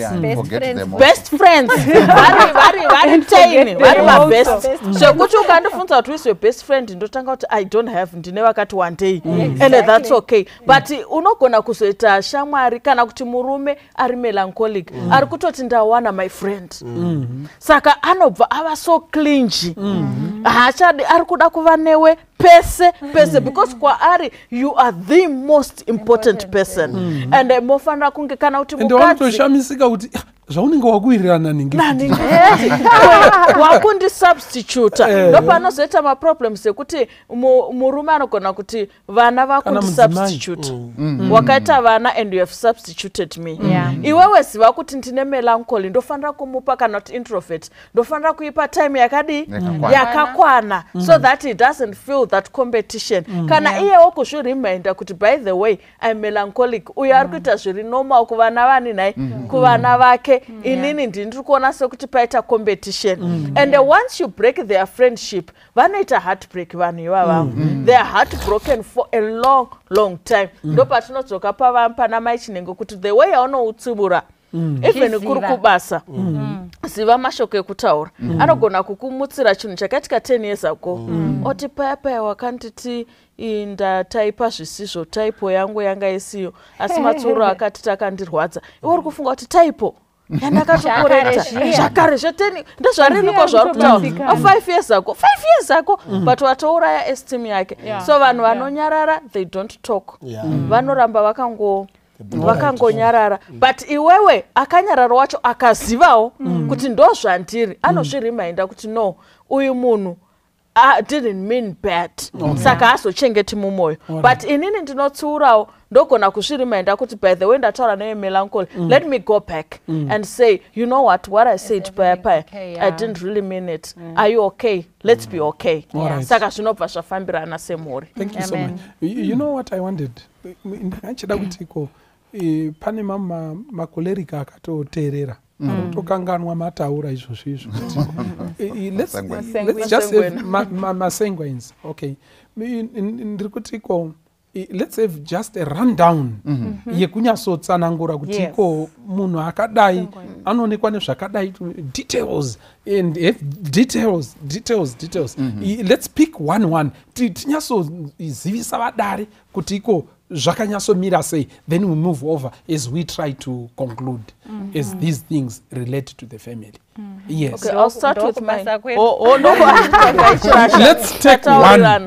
Best friends. Very tiny, very my best. So kuti ukandifunza kuti who's your best friend ndotanga kuti I don't have, ndine vakati one day. And that's okay. But unogona kuzoita shamwari kana kuti murume ari melancholic ari kutoti ndawana my friend. Saka anobva ava so clingy. haachadi ari kuda kuva newe pese because kwaari you are the most important person and mofanira kunge kana kuti ndowatoshamisika kuti zvaunenge wakuwirirana wakundisubstituta ndopanozoita maproblems ekuti murume anogona kuti vana vakundisubstituta wakaita vana and you have substituted me iwewe ziva kuti ndine melancholy ndofanira kumupa kana kuti introvert ndofanira kuipa time yakakwana so that he doesn't feel that competition kana iyewo kuzvireminda kuti by the way I'm melancholic uyo ari kuita zviri normal kuvana vani nai kuvana vake inini ndiri kuona sekuti paita competition and once you break their friendship vanoita heartbreak vanhu ivava they are heartbroken for a long time ndopatinodzoka pana mai chinenge kuti the way yaunoutsibura even kuri kubasa ziva mashoko ekutaura anogona kukumutsira chinhu chakaitika 10 years ago oti paya wakanditi ndataipa zvisizvo taipo yangu yanga isiyo asi matsuro akati takandirwadza iwe uri kufunga kuti taipo yandakatokoreta zvakare zveteni ndezvariniko zvari kutaura 5 years ago but watouraya esteem yake so vanhu vanonyarara they don't talk vanoramba vakangonyarara but iwewe akanyarara wacho akazivawo kuti ndo zvandiri anozvirimainda kuti no uyu munhu didn't mean bad saka azochengeti mumwoyo but inini ndinotsiurawo ndogona kuzvirimainda kuti by the way ndataura newe melancholy let me go back and say you know what I said paya I didn't really mean it are you okay let's be okay saka zvinobva zvafambirana semhuri. Thank you so much. You know what I wanted ndachida kutiko pane makolerika akatoteerera tokanganwa mataura izvozvo let's just have masanguines okay ndiri kutiko let's have just a rundown yekunyasotsanangura kuti iko munhu akadai anoonekwa nezvakadai details and details let's pick one tinyasozivisa vadare kuti iko zvakanyatsomira sei then we move over as we try to conclude as these things relate to the family. Yes. Okay, I'll start with my let's take one.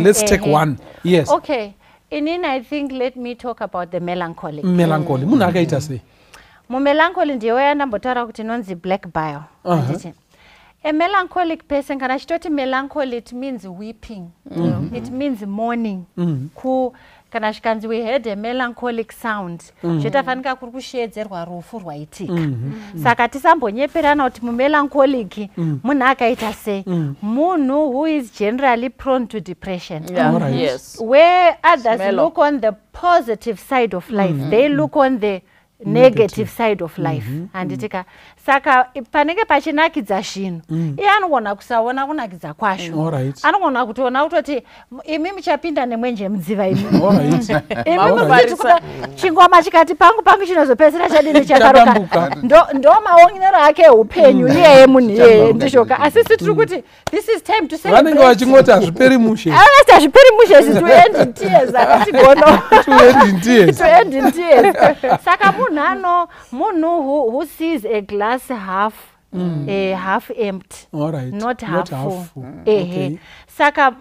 Let's take one. Yes. Okay. Inini, I think let me talk about the melancholy. Melancholy. Munhu akaita sei? Melancholy ndiyo yandambotaura kuti nonzi black bile. A melancholic person, kana chitoti melancholy, it means weeping. It means mourning. Kana shikanzi we had a melancholic sound. Zvitafanika kuri kushedzerwa rufu rwaitika. Saka tisambonyeperana kuti mumelancholic munhu akaita sei. Munhu who is generally prone to depression. Yes. Where others look on the positive side of life, they look on the negative side of life. Anditika saka panenge pachinakidza zvinhu iye anogona kusaona kunakidza kwazvo anogona kutoona kutoti imi muchapinda nemwenje mudziva imi chingoma chikati pangu chinozopedzisira chadini chakaroka ndo maonero ake eupenyu iyeye munhu iyeye ndishoka asi tiri kuti this is time to celebrate. Vanenge vachingoti hazviperi mushe to end in tears akatigono to end in tears saka munhu who sees a glass half empty, not half full. Okay. Saka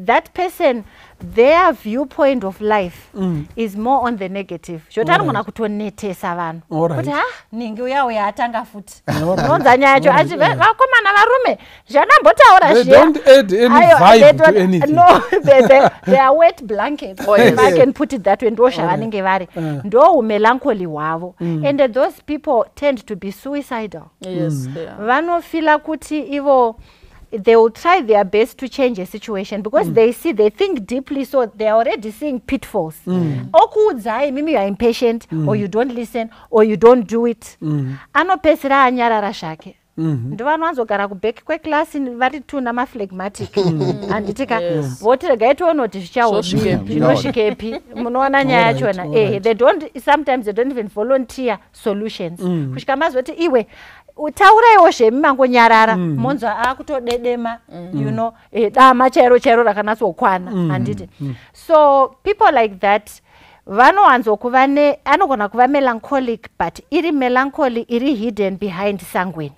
that person, their viewpoint of life is more on the negative. Jotani mwana kutonetesa vanhu. Kuti ningi uya atanga futi. Nonza nyacho vakoma na varume zvanambotaura zviya. They don't add any vibe to anything. No, they are wet blankets. If I can put it that way, ndo vanenge vari. Ndo melancholy wavo. And those people tend to be suicidal. Yes. Vanofila kuti ivo they will try their best to change a situation because they think deeply, so they are already seeing pitfalls. Okudzai, maybe you are impatient, or you don't listen, or you don't do it. Anopesera anyarara shake. Ndovanozogara kubeki kweclass vari tu namaflegmatic anditika voti regai tione kuti zvinosvikepi munoona nyaya yachona sometimes they don't even volunteer solutions kusvika mazoti iwe tauraiwo zvemimangonyarara monzwa akutodedema you know dama chairo rakanyatsokwana handiti so people like that anogona kuva melancholic but iri melancholy iri hidden behind sanguine.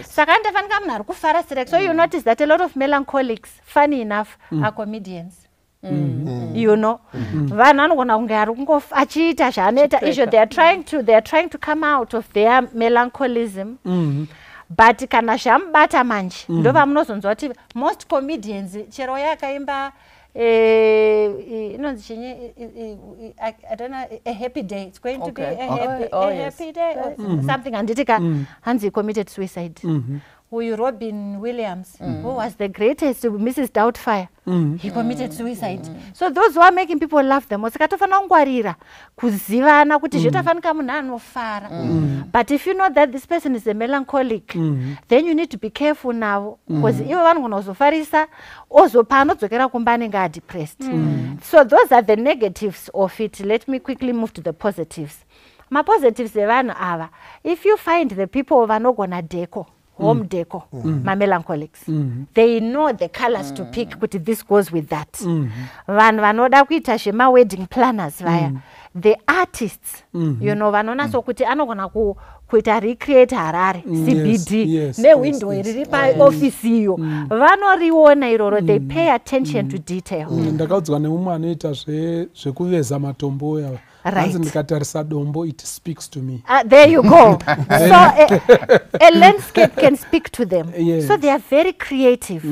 Saka andafanika munhu ari kufara sirek. So you notice that a lot of melancholics, funny enough, are comedians. You know, vanhu anogona kunge ari achiita zvaanoita izvo they are trying to come out of their melancholism. But kana zvamubata manje ndova munozonzwa kuti most comedians chero yakaimba inonzi chinyi I don't know, a happy day, it's going to be a happy day or something, anditika hanzi committed suicide. Uyu Robin Williams, who was the greatest Mrs. Doubtfire, he committed suicide. So those who are making people laugh the most, katofana kungwarira kuzivana kuti zvitafanika munhu anofara. But if you know that this person is a melancholic, then you need to be careful now, because ivo vanogona kuzofarisa ozopa anodzokera kumba anenge are depressed. So those are the negatives of it. Let me quickly move to the positives. Ma positives evanhu ava, if you find the people vanogona deco, home deco, my melancholics, they know the colors to pick, kuti this goes with that. Vanhu vanoda kuita zvema wedding planners vaya, the artists, you know, vanona so kuti anogona kuita recreate Harare, CBD, ne window iriri pa office iyo, vanoriona iroro, they pay attention to detail. Ndakaudzwa nemumwe anoita zvekuveza matombo yawa. Right. It speaks to me. There you go. So a landscape can speak to them. So they are very creative.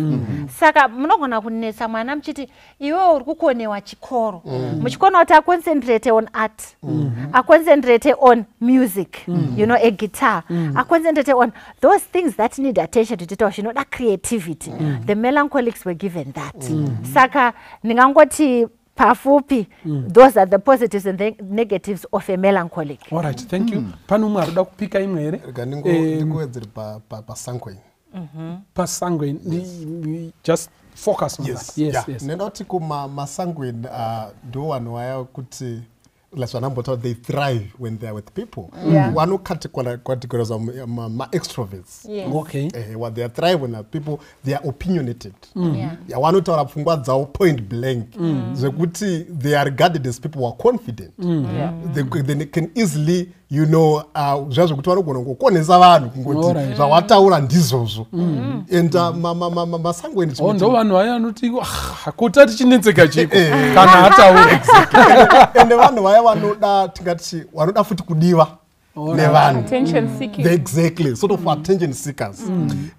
Saka munogona kunetsa mwana mchiti iwe uri kukonewa chikoro. Muchikona kuti concentrate on art. Concentrate on music. You know, a guitar. Concentrate on those things that need attention to detail. You know, that creativity. The melancholics were given that. Saka ningangoti pafupi, those are the positives and the negatives of a melancholic. All right, thank you. Panumwe arida kupika imwe ere? Ndingoedzera pa sanguine. Pa sanguine, just focus on that. Yes. Nenoti kuma sanguine do vanhu vaya kuti they thrive when they are with people. One categories of extroverts. Okay. What they thrive when are people, they are opinionated. One point blank. They are regarded as people who are confident. They can easily, you know, just kukoneza vanhu kungoti zvawataura ndizvozvo. And masanguine ndo vanhu vaya anoti hakuta tichinetseka chiko kana hataura. And vanhu vaya vanoda futi kudiwa nevanhu. Attention seeking. Exactly, sort of attention seekers.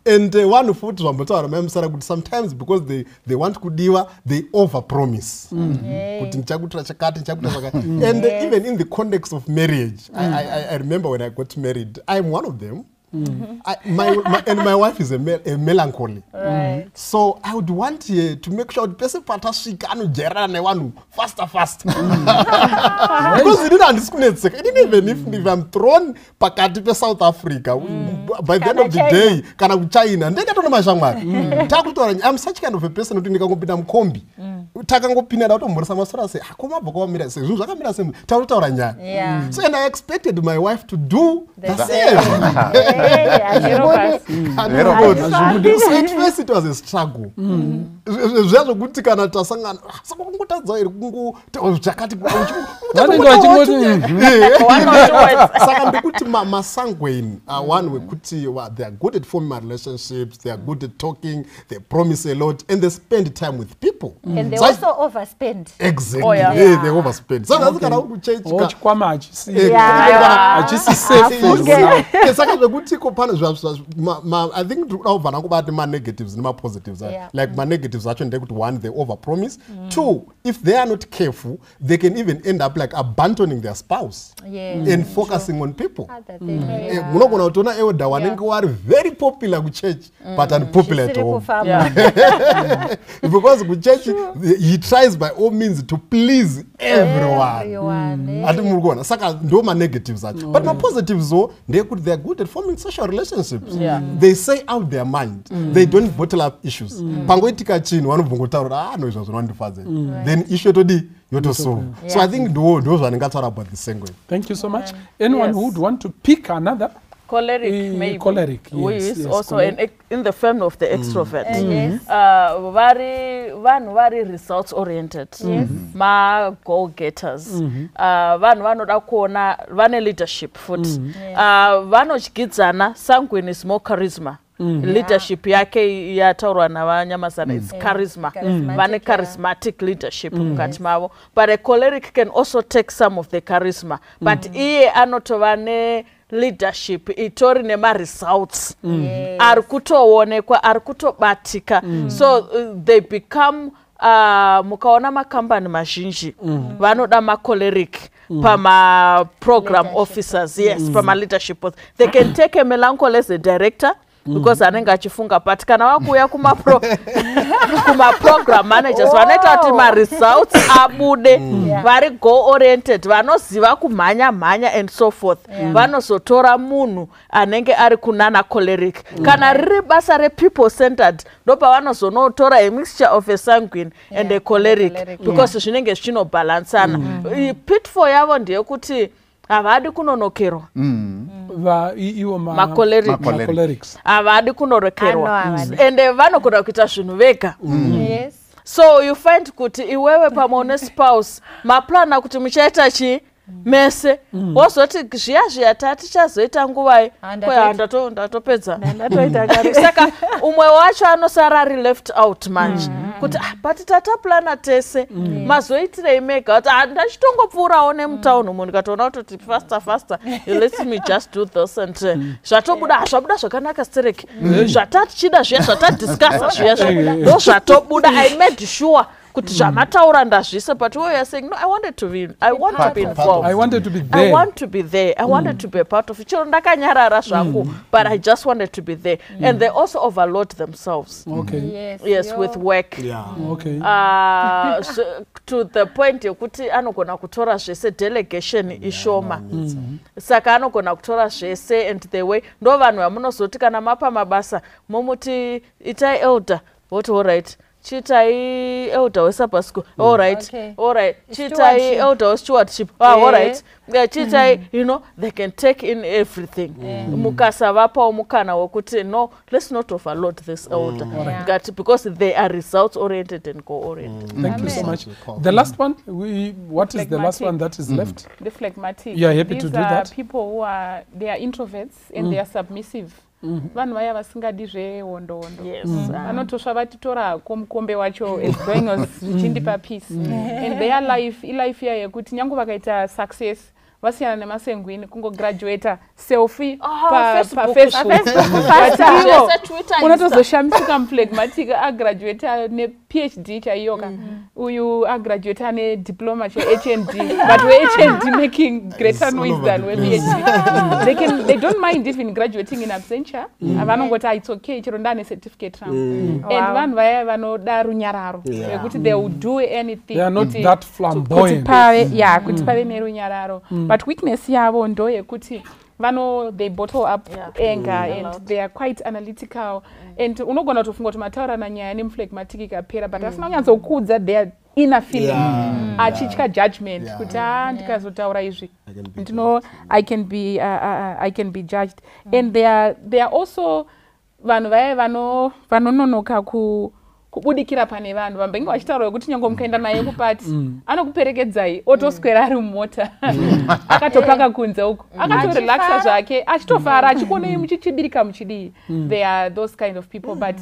And vanhu futi zvambotaura mamusara kuti sometimes because they want kudiwa, they overpromise. Kuti ndichakuitira chakati, ndichakuitira chakati. And even in the context of marriage, I remember when I got married, I'm one of them. My wife is a melancholy. Right. So I would want to make sure the person patasvika anojairana nevanhu faster. Because we didn't understand. Even if I'm thrown pakati pe South Africa, by the end of the day, kana kuChina, ndingatona mashamwari. Takutora, I'm such kind of a person who ndikangopinda mukombi. Takangopinda dautomboresa masora say, "Akoma boko mira say, zvinhu zvakamira semu, tautaura nyaya." So and I expected my wife to do the same. Very good. So at first it was a struggle. Zvazokuti kana tasangana saka kungotadza iri chakati saka ndikuti masanguine one wekuti they are good at forming relationships, they are good at talking, they promise a lot, and they spend time with people. And they also overspend. Exactly. Oh, yeah. They overspend. So that's kana kuchange chikwama achisi I think my negatives and my positives. Like my negatives actually, one, they overpromise. Two, if they are not careful, they can even end up like abandoning their spouse and focusing on people. Very popular with church, but unpopular at home. Because with church, he tries by all means to please everyone. Those my negatives. But my positives, though, they are good at forming social relationships. They say out their mind. They don't bottle up issues. Then issue to the so I think those are about the same way. Thank you so much. Anyone who would want to pick another? Choleric, maybe. Choleric, Who yes, is yes, also choleric. in the family of the extrovert. Yes. Very results oriented. Ma goal getters. Vanoda kuona vane leadership foot. Vanochikidzana sanguine is more charisma. Leadership yake yataurwa navanyamazana is charisma. Vane charismatic leadership mukati mavo. But a choleric can also take some of the charisma. But iye anotovane leadership itori nema results ari kutoonekwa ari kutobatika so they become mukaona makambani mazhinji vanoda macholeric pama program officers pama leadership they can take a melancholy as a director because anenge achifunga but kana vakuuya kuma program managers vanoita kuti ma results abude vari goal oriented vanoziva kumhanya and so forth vanozotora munhu anenge ari kunana choleric kana riri basa re people centered ndopa vanozonotora a mixture of a sanguine and a choleric because zvinenge zvinobhalansana pitfall yavo ndeyekuti havadi kunonokerwa iwo macholerics havadi kunonokerwa ende vanogona kuita zvinhu vega so you find kuti iwewe pamwe une spouse maplana kuti muchaita chi mese wozoti zviya tatichazoita nguvai ndatopedza saka umwe wacho anosara ari left out manje kuti but tataplana tese mazoitirei mega kuti ndachitongopfuurawo nemutauni munhu katoona kutoti faster let me just do this and zvabuda zvakanaka stereki zvatatichida zviya zvatadiscassa zviya ndo zvatobuda I made sure kuti zvamataura ndazvise but we are saying no I want to be involved I wanted to be there I wanted to be a part of it chiro ndakanyarara zvangu but I just wanted to be there and they also overload themselves yes with work so, to the point yekuti anogona kutora zvese delegation ishoma saka anogona kutora zvese and the way ndo vanhu vamunozoti kana mapa mabasa momuti itai elder what all right chitai elder weSabbath school all right chitai elder westewardship all right chitai you know they can take in everything mukasa vapa mukana wokuti no let's not overload this elder because they are results oriented and goal oriented. Thank you so much. The last one what is the last one that is left? The phlegmatic. You are happy to do that? These are people who are they are introverts and they are submissive. Vanhu vaya vasingadi zvehondo vanotosva vatitora komukombe wacho as going as zvichindipa peace and their life ilife iya yekuti nyange vakaita success vasiyana nemasenguini kungograduata selfie pafacebook unotozoshamisika muphlegmatic agraduata nePhD chaiyoka uyu agraduata nediploma cheHND but weHND making greater noise than wePhD they don't mind even graduating in absentia avanongoti it's okay chero ndane certificate rangu and vanhu vaya vanoda runyararo yekuti they will do anything they are not that flamboyant kuti pave nerunyararo but weakness yavo ndo yekuti they bottle up anger and they are quite analytical and unogona kutofunga kuti mataurana nyaya nemuphlegmatic ikapera but asina kunyatsokudza their inner feeling achitya judgment kuti ndikazotaura izvi I can be judged and they are also vanhu vaya vanononoka kubudikira pane vanhu vambenge vachitaura kuti nyange mukaenda naye kupati anokuperekedzai otoswera ari mumota akatopaka kunze uko akatorelaxa zvake achitofara achikuonei muchichibirika muchidii they are those kind of people but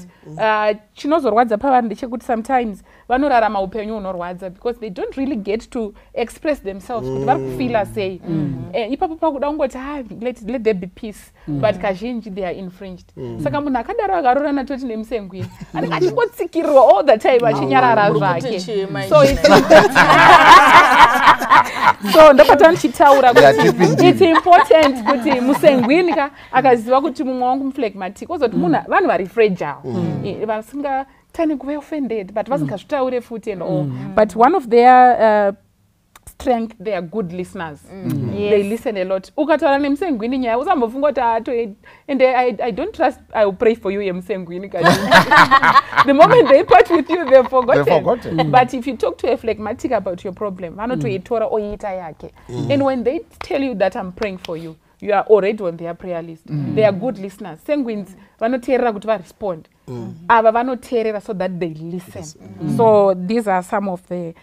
chinozorwadza pavanhu ndechekuti sometimes vanorarama upenyu hunorwadza because they don't really get to express themselves kuti vari kufila sei ipapo pakuda kungoti let there be peace but kazhinji they are infringed saka munhu akadaro akarorana toti nemusengwini anenge achingotsikirwa all the time achinyarara zvake so ndopata ndichitaura kuti it's important kuti musengwini akaziva kuti mumwe wangu muphlegmatic ozoti vanhu vari fragile vasinga tani kuva offended but vasingazvitaure futi and all but one of their strength they are good listeners they listen a lot ukataura nemusengwini nyaya usambofunga kuti and I don't trust I will pray for you yemusengwini the moment they part with you they've forgotten but if you talk to a phlegmatic about your problem vanotoitora oiita yake and when they tell you that I'm praying for you you are already on their prayer list. They are good listeners. Sanguines vanoteerera kuti varespond. Ava vanoteerera so that they listen. So these are some of the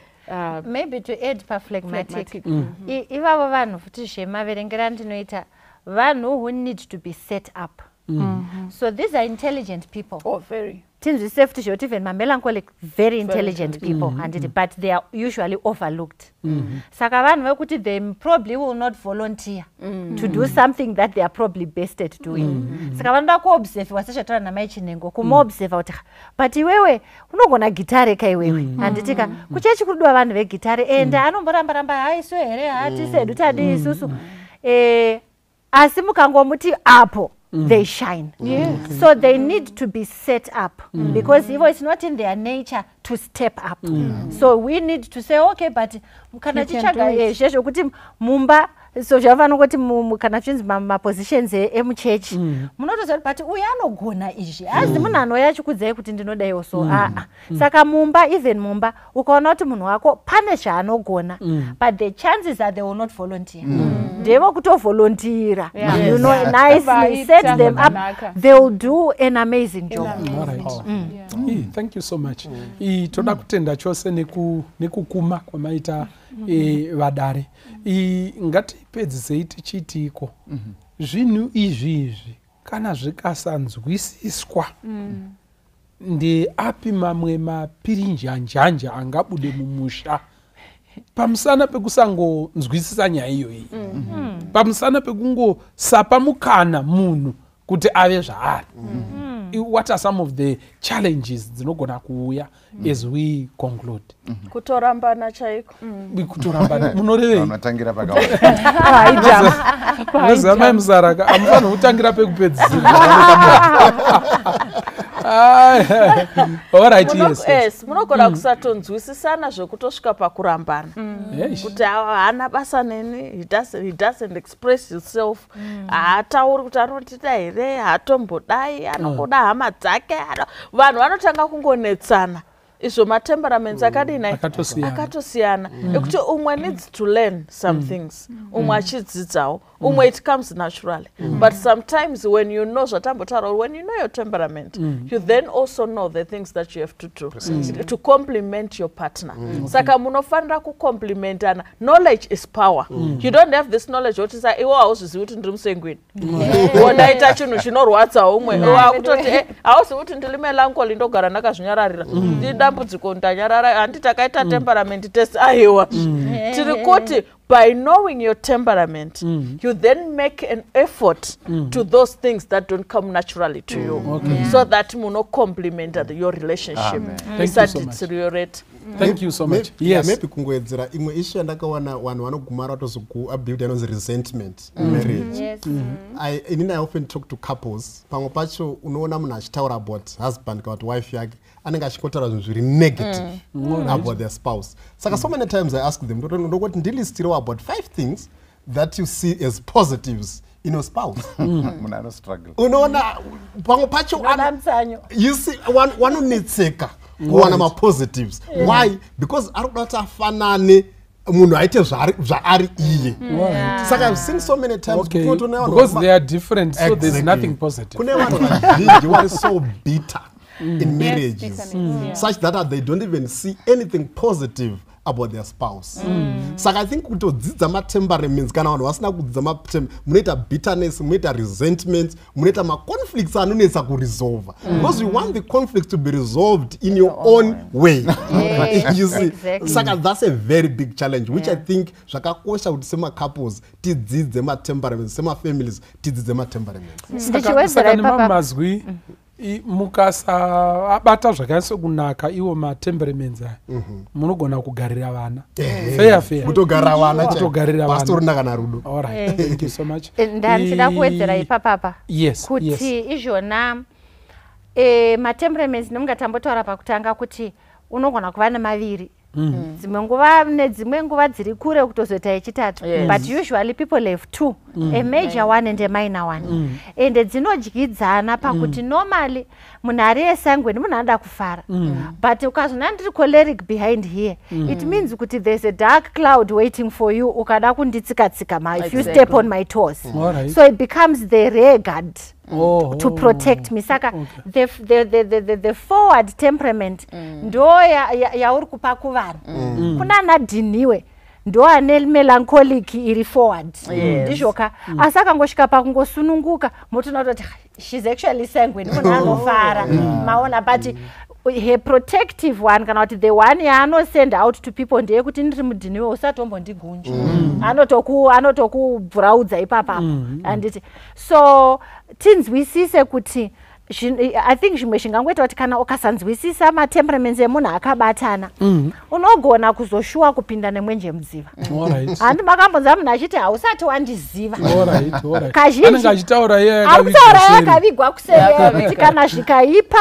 maybe to add phlegmatic. Ivavo vanhu futi zvemaverengera ndinoita vanhu who need to be set up. So these are intelligent people. Oh, very. Tinzvise futi zvekuti even melancholic very intelligent people but they are usually overlooked. Saka vanhu vekuti they probably will not volunteer to do something that they are probably best at doing. Saka vanoda kuobserviwa sezvataura namai Chinengo kumuobserva kuti but iwewe unogona gitare ka iwewe handitika kuchechi kudiwa vanhu vegitare ende anomboramba haiso here hatisedu tadi isusu asi mukangomuti apo they shine. So they need to be set up because it's not in their nature to step up. So we need to say, okay, but kana chichaga zvezvo kuti mumba so zvavanongoti kana chinzi mapositions emuchechi munotoziva but uyu anogona izvi azi munhu anoya achikudzai kuti ndinodaiwo so saka mumba even mumba ukaona kuti munhu wako pane zvaanogona but the chances are they will not volunteer. Ndevo kutovolunteera, you know, nicely set them up, they will do an amazing job. Thank you so much. Toda kutenda chose nekukuma kwamaita vadare. Ngatipedzisei tichitiko zvinhu izvi kana zvikasanzwisiswa ndeapi mamwe mapirinjanjanja angabude mumusha pamusana pekusangonzwisisa nyaya iyoyi pamusana pekungosapa mukana munhu kuti ave zvaari. What are some of the challenges dzinogona kuuya as we conclude? Kutorambana chaiko. Kutorambana munorevei? Unotangira pakaona. Nezama muzaraka amufana kutangira pekupedzisira. Alright, yes. Munogona kusatonzwisisana zvekutosvika pakurambana. Kuti hana basa neni, he doesn't express himself. Haatauri kuti anotita here, hatombodai, anongoda hama dzake. Vanhu vanotanga kungonetsana. Izvo matemperaments akatosiyana. Ekuti umwe needs to learn some things. Umwe achidzidzawo. Umwe it comes naturally. But sometimes when you know zvatambotaura, when you know your temperament, you then also know the things that you have to do to complement your partner. Saka munofanira kucomplementana. Knowledge is power. You don't have this knowledge what is that iwo hauzivi kuti ndiri musengwini. Wonaita chinhu chinorwadza umwe. Wakutoti hauzivi kuti ndiri melancholic ndogara ndakazvinyararira. Ndambudziko ndanyarara handi takaita temperament test aiwa. Tiri kuti by knowing your temperament, you then make an effort to those things that don't come naturally to you, so that muno complement your relationship. Deteriorate. Thank you so much. Yes. Maybe kungoedzera imwe issue yandakawana vanhu vanogumara vatozokuabuild anonzi resentment in marriage. Inini I often talk to couples. Pamwe pacho unoona munhu achitaura about husband kana kuti wife yake anenge achikotaura zvinhu zviri negative about their spouse. Saka so many times I ask them, ndokoti ndilistirawo about 5 things that you see as positives in your spouse. Unoona pamwe pacho you see wanonetseka kuwana ma-positives. Why? Because arikuda kuti afanane munhu aite zvaari iye. Saka I've seen so many times because they are different, so there's nothing positive. Kune vanhu vazhinji who are so bitter in marriages such that they don't even see anything positive about their spouse. Saka I think kutodzidza matemperaments kana vanhu vasina kudzidza munoita bitterness, munoita resentment, munoita ma-conflicts anonetsa kuresolve. Because you want the conflict to be resolved in your own way. You see? Exactly. Saka that's a very big challenge, which I think zvakakosha kuti sema-couples tidzidze ma-temperaments, sema-families tidzidze ma-temperaments. Saka nemamazwi mukasabata zvakanyatso kunaka iwo matemperaments aya munogona kugarira vana fair kutogara vana kutogarira vana pastor nakana rudo. Alright, thank you so much. Ndandida kuwedzera ipapa yes kuti izvona matemperaments nemungatambotaura pakutanga kuti unogona kuva nemaviri dzimwe nguva nedzimwe nguva dziri kure kutozoita yechitatu. But usually people have two, a major one and a minor one. Ende dzinodyidzana pakuti normally munhu ari yesanguine munhu anoda kufara. But ukazona ndiri choleric behind here, it means kuti there's a dark cloud waiting for you ukada kunditsika-tsika if you step on my toes. So it becomes the rear guard. To protect me. Saka the forward temperament ndo yauri kupa kuvanhu. Kuna nadhiniwe ndo ane melancholic iri forward. Ndizvoka. Asi akangosvika pakungosununguka motoona kuti she's actually sanguine munhu anofara. Maona but her protective one kana kuti the one yaano-send out to people ndeye kuti ndiri mudhiniwe usatombondigunja. Anotokubvuraudza ipapapo. Anditi so tinzwisise kuti I think zvimwe zvingangoita kuti kana ukasanzwisisa matemperaments emunhu akabatana unogona kuzoshuwa kupinda nemwenje mudziva. Handi makambonza munhu achiti hausati wandiziva. Kazhinji akutaura yakavigwa kuseri kuti kana zvikaipa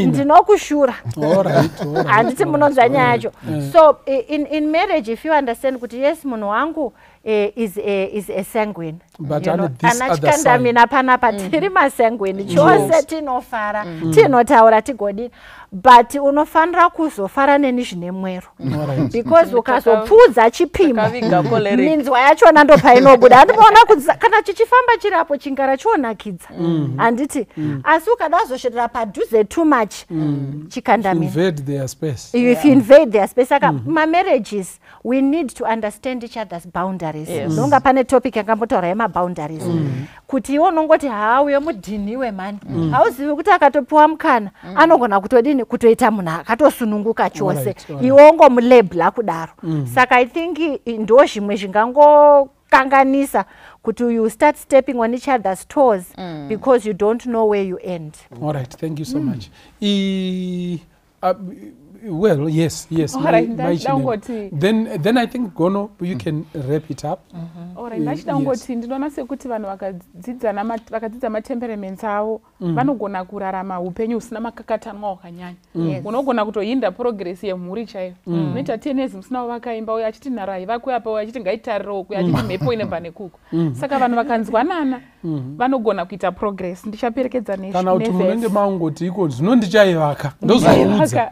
ndinokushura. Handiti munonzwa nyaya yacho. So in marriage if you understand kuti yes munhu wangu is a sanguine. Anachikandamina panapa tiri masanguine chose tinofara tinotaura tigodini but unofanira kuzofara neni zvine mwero because ukazopfudza chipimo minzwa yachona ndo painobuda. Andiona kana chichifamba chirapo chingara chionakidza handiti asi ukada kuzosvitira padhuze too much chikandamina if you invade their space. Saka marriages we need to understand each other's boundaries. Nonga pane topic yakambotaura yemaboundaries kuti iwe unongoti hauye mudhiniwe mani hauzivi kuti akatopiwa mukana anogona kutodini kutoita munhu akatosununguka chose iwe ungomulabhla kudaro. Saka I think ndo zvimwe zvingangokanganisa kuti you start stepping on each other's toes because you don't know where you end. All right, thank you so much. Well, yes. Then I think Gono, you can wrap it up. Alright, ndachidangoti ndinoona sekuti vanhu vakadzidza matemperaments avo vanogona kurarama upenyu usina makakatanwa wakanyanya. Unogona kutohinda progress yemhuri chaiyo. Unoita 10 years musina vakaimba uye achiti nharai vakwe apa uye achiti ngaitarirewo kuya achiti mhepo inebva nekuko. Saka vanhu vakanzwanana vanogona kuita progress. Ndichaperekedza kana kuti munenge maungoti iko zvino ndichaivaka ndozoudza.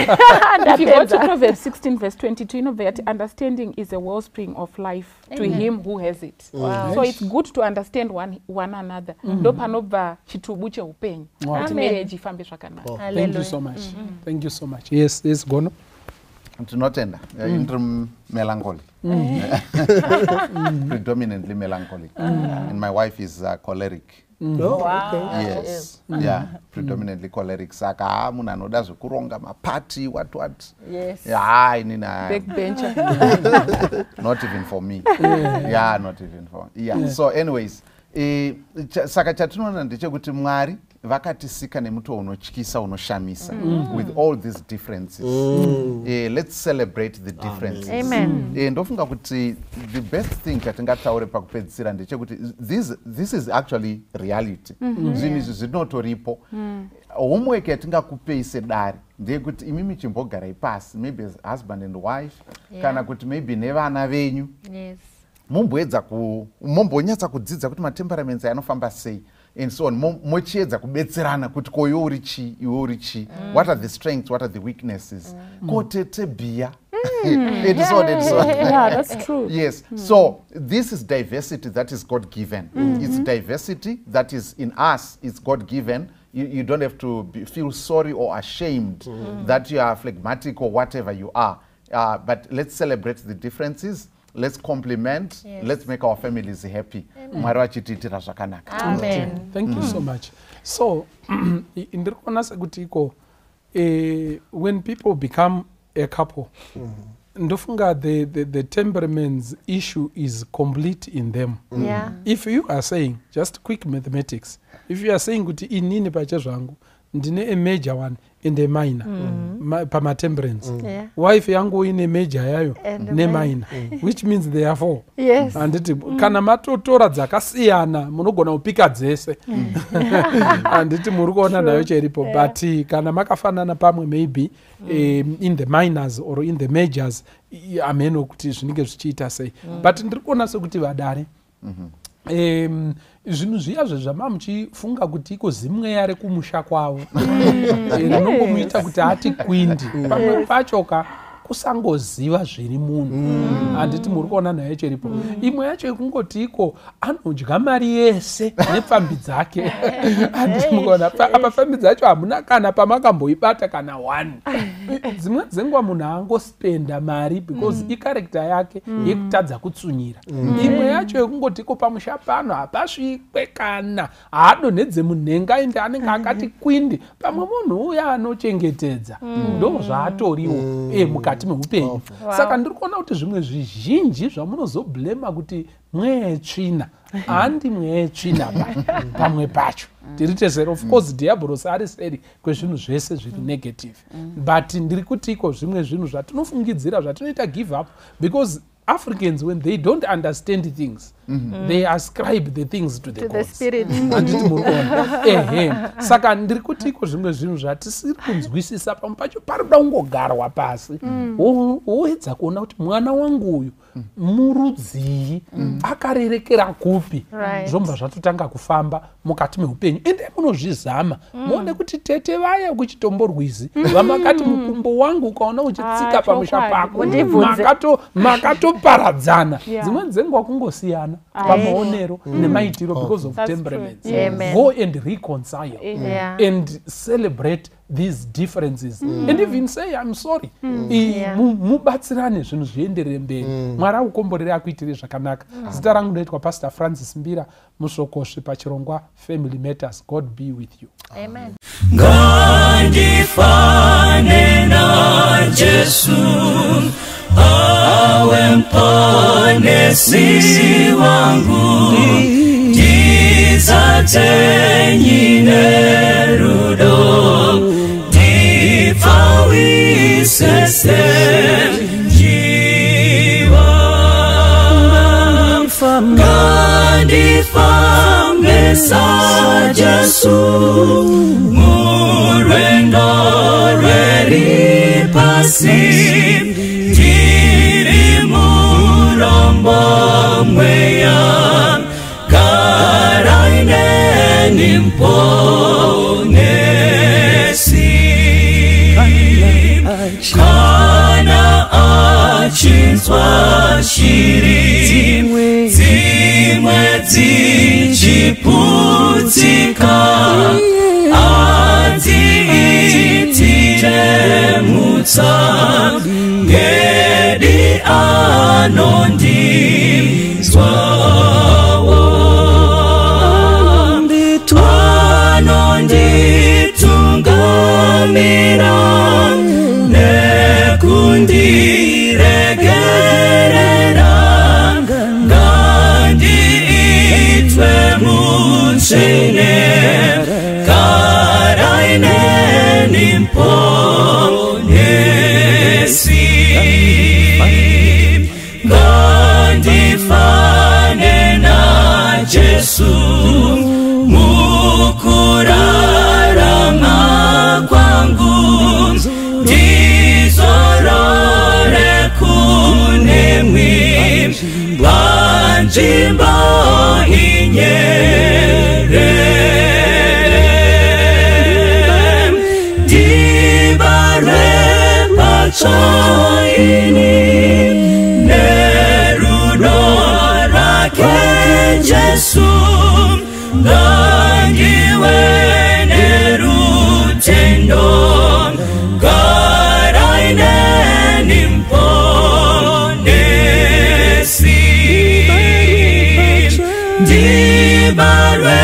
If you go to Proverbs 16 verse 22, you know that understanding is a wellspring of life to him who has it. So it's good to understand one another. Ndo panobva chitubu cheupenyu kuti marriage ifambe zvakanaka. Thank you so much. Thank you so much. Yes, Gono. Tinotenda indri melancholy. Predominantly melancholic. And my wife is choleric. Yes. Yeah, predominantly choleric. Saka munhu anoda zvekuronga mapati what. Inina backbencher. Not even for me. Not even for. So anyways, saka chatinoona ndechekuti Mwari vakatisika nemuto unotyisa unoshamisa with all these differences. Let's celebrate the differences. Amen. Ndofunga kuti the best thing chatingataure pakupedzisira ndechekuti this is actually reality. Zvinhu izvi zvinotoripo. Homework yatingakupai sedare ndeyekuti imimi chimbogarai pasi maybe as husband and wife kana kuti maybe nevana venyu mumbonyatsa kudzidza kuti matemperaments anofamba sei and so on. Mochiedza kubetserana kuti ko iwe uri chi iwe uri chi, what are the strengths, what are the weaknesses. Ko tete bia and so on and so on. Yeah, that's true. Yes. So this is diversity that is God given. It's diversity that is in us. It's God given. You don't have to feel sorry or ashamed that you are phlegmatic or whatever you are. But let's celebrate the differences. Let's compliment. Let's make our families happy. Amen. Thank you so much. So, when people become a couple, ndofunga the temperaments issue is complete in them. Yeah. If you are saying, just quick mathematics, if you are saying kuti inini pacha zvangu ndine a major one and a minor pamatemperance. Wife yangu ine major yayo ne minor, which means there are 4. Yes. Anditi kana matotora dzakasiyana munogona kupika dzese. Anditi muri kuona nayo cheripo, but kana makafanana pamwe maybe in the minors or in the majors ameno kuti zvinenge zvichiita sei. But ndiri kuona sekuti vadare zvinhu zviyazvo zvamamuchifunga kuti iko zimweya rekumusha kwavo rinongomuita kuti ati kwindi pamwe pachoka kusangoziva zviri munhu. Handiti muri kuona naye cheripo. Imwe yacho ikungoti iko anodya mari yese nepfambi dzake. Handiti mukaona apa pfambi dzacho hamuna kana pamakamboibata kana 1. Dzimwe dzenguva munhu angospenda mari because ikarekta yake yekutadza kutsunyira. Imwe yacho ikungoti iko pamusha pano hapasvikwe kana haadonhedze munhenga ende anenge akati kwindi pamwe munhu uya anochengetedza ndo zvaatoriwo mukati meupenyu. Saka ndiri kuona kuti zvimwe zvizhinji zvamunozoblema kuti mwetsvina handi mwetsvina pamwe pacho tiri tesere. Of course diabolos ari seri kwezvinhu zvese zviri negative, but ndiri kuti iko zvimwe zvinhu zvatinofungidzira zvatinoita give up because Africans, when they don't understand things, they ascribe the things to the spirit. Anditi muri kuona. Saka ndiri kuti iko zvimwe zvinhu zvatisiri kunzwisisa pamwe pacho parida kungogarwa pasi woedza kuona kuti mwana wangu uyu murudzii, akarerekera kupi, zvobva zvatotanga kufamba mukati meupenyu. Ende munozvizama muone kuti tete vaya kuchitomborwizi vamakati mukumbo wangu ukaona uchitsika pamusha pako makatoparadzana. Dzimweni dzenguva kungosiyana pamaonero nemaitiro because of temperaments. Go and reconcile and celebrate these differences and even say I'm sorry. Mubatsirane zvinhu zvienderere mberi. Mwari akukomborera akuitire zvakanaka. Zita rangu ndoitwa Pastor Francis Mbira, musokosvi pachirongwa Family Matters. God be with you. Amen. Ngandifane na Jesu awe mponesi wangu, jizate nyine rudo, dipawise jiwa. Ngandifame sa Jesu, murendo rweri pasi, mweya karaine nimponesi kana achinzwa shiri dzimwe dzichiputsika adziitire mutsa ngedi anondizwawo anonditungamira nekundiregerera ngandiitwe mutsvene karaine nimponesi ngandifane na Jesu mukurarama kwangu ndizorore kunemwi panzvimbo inyerere ndibarwe patsvaini Jesu ngangiwe nerutendo karaine nimponesi ndibarwe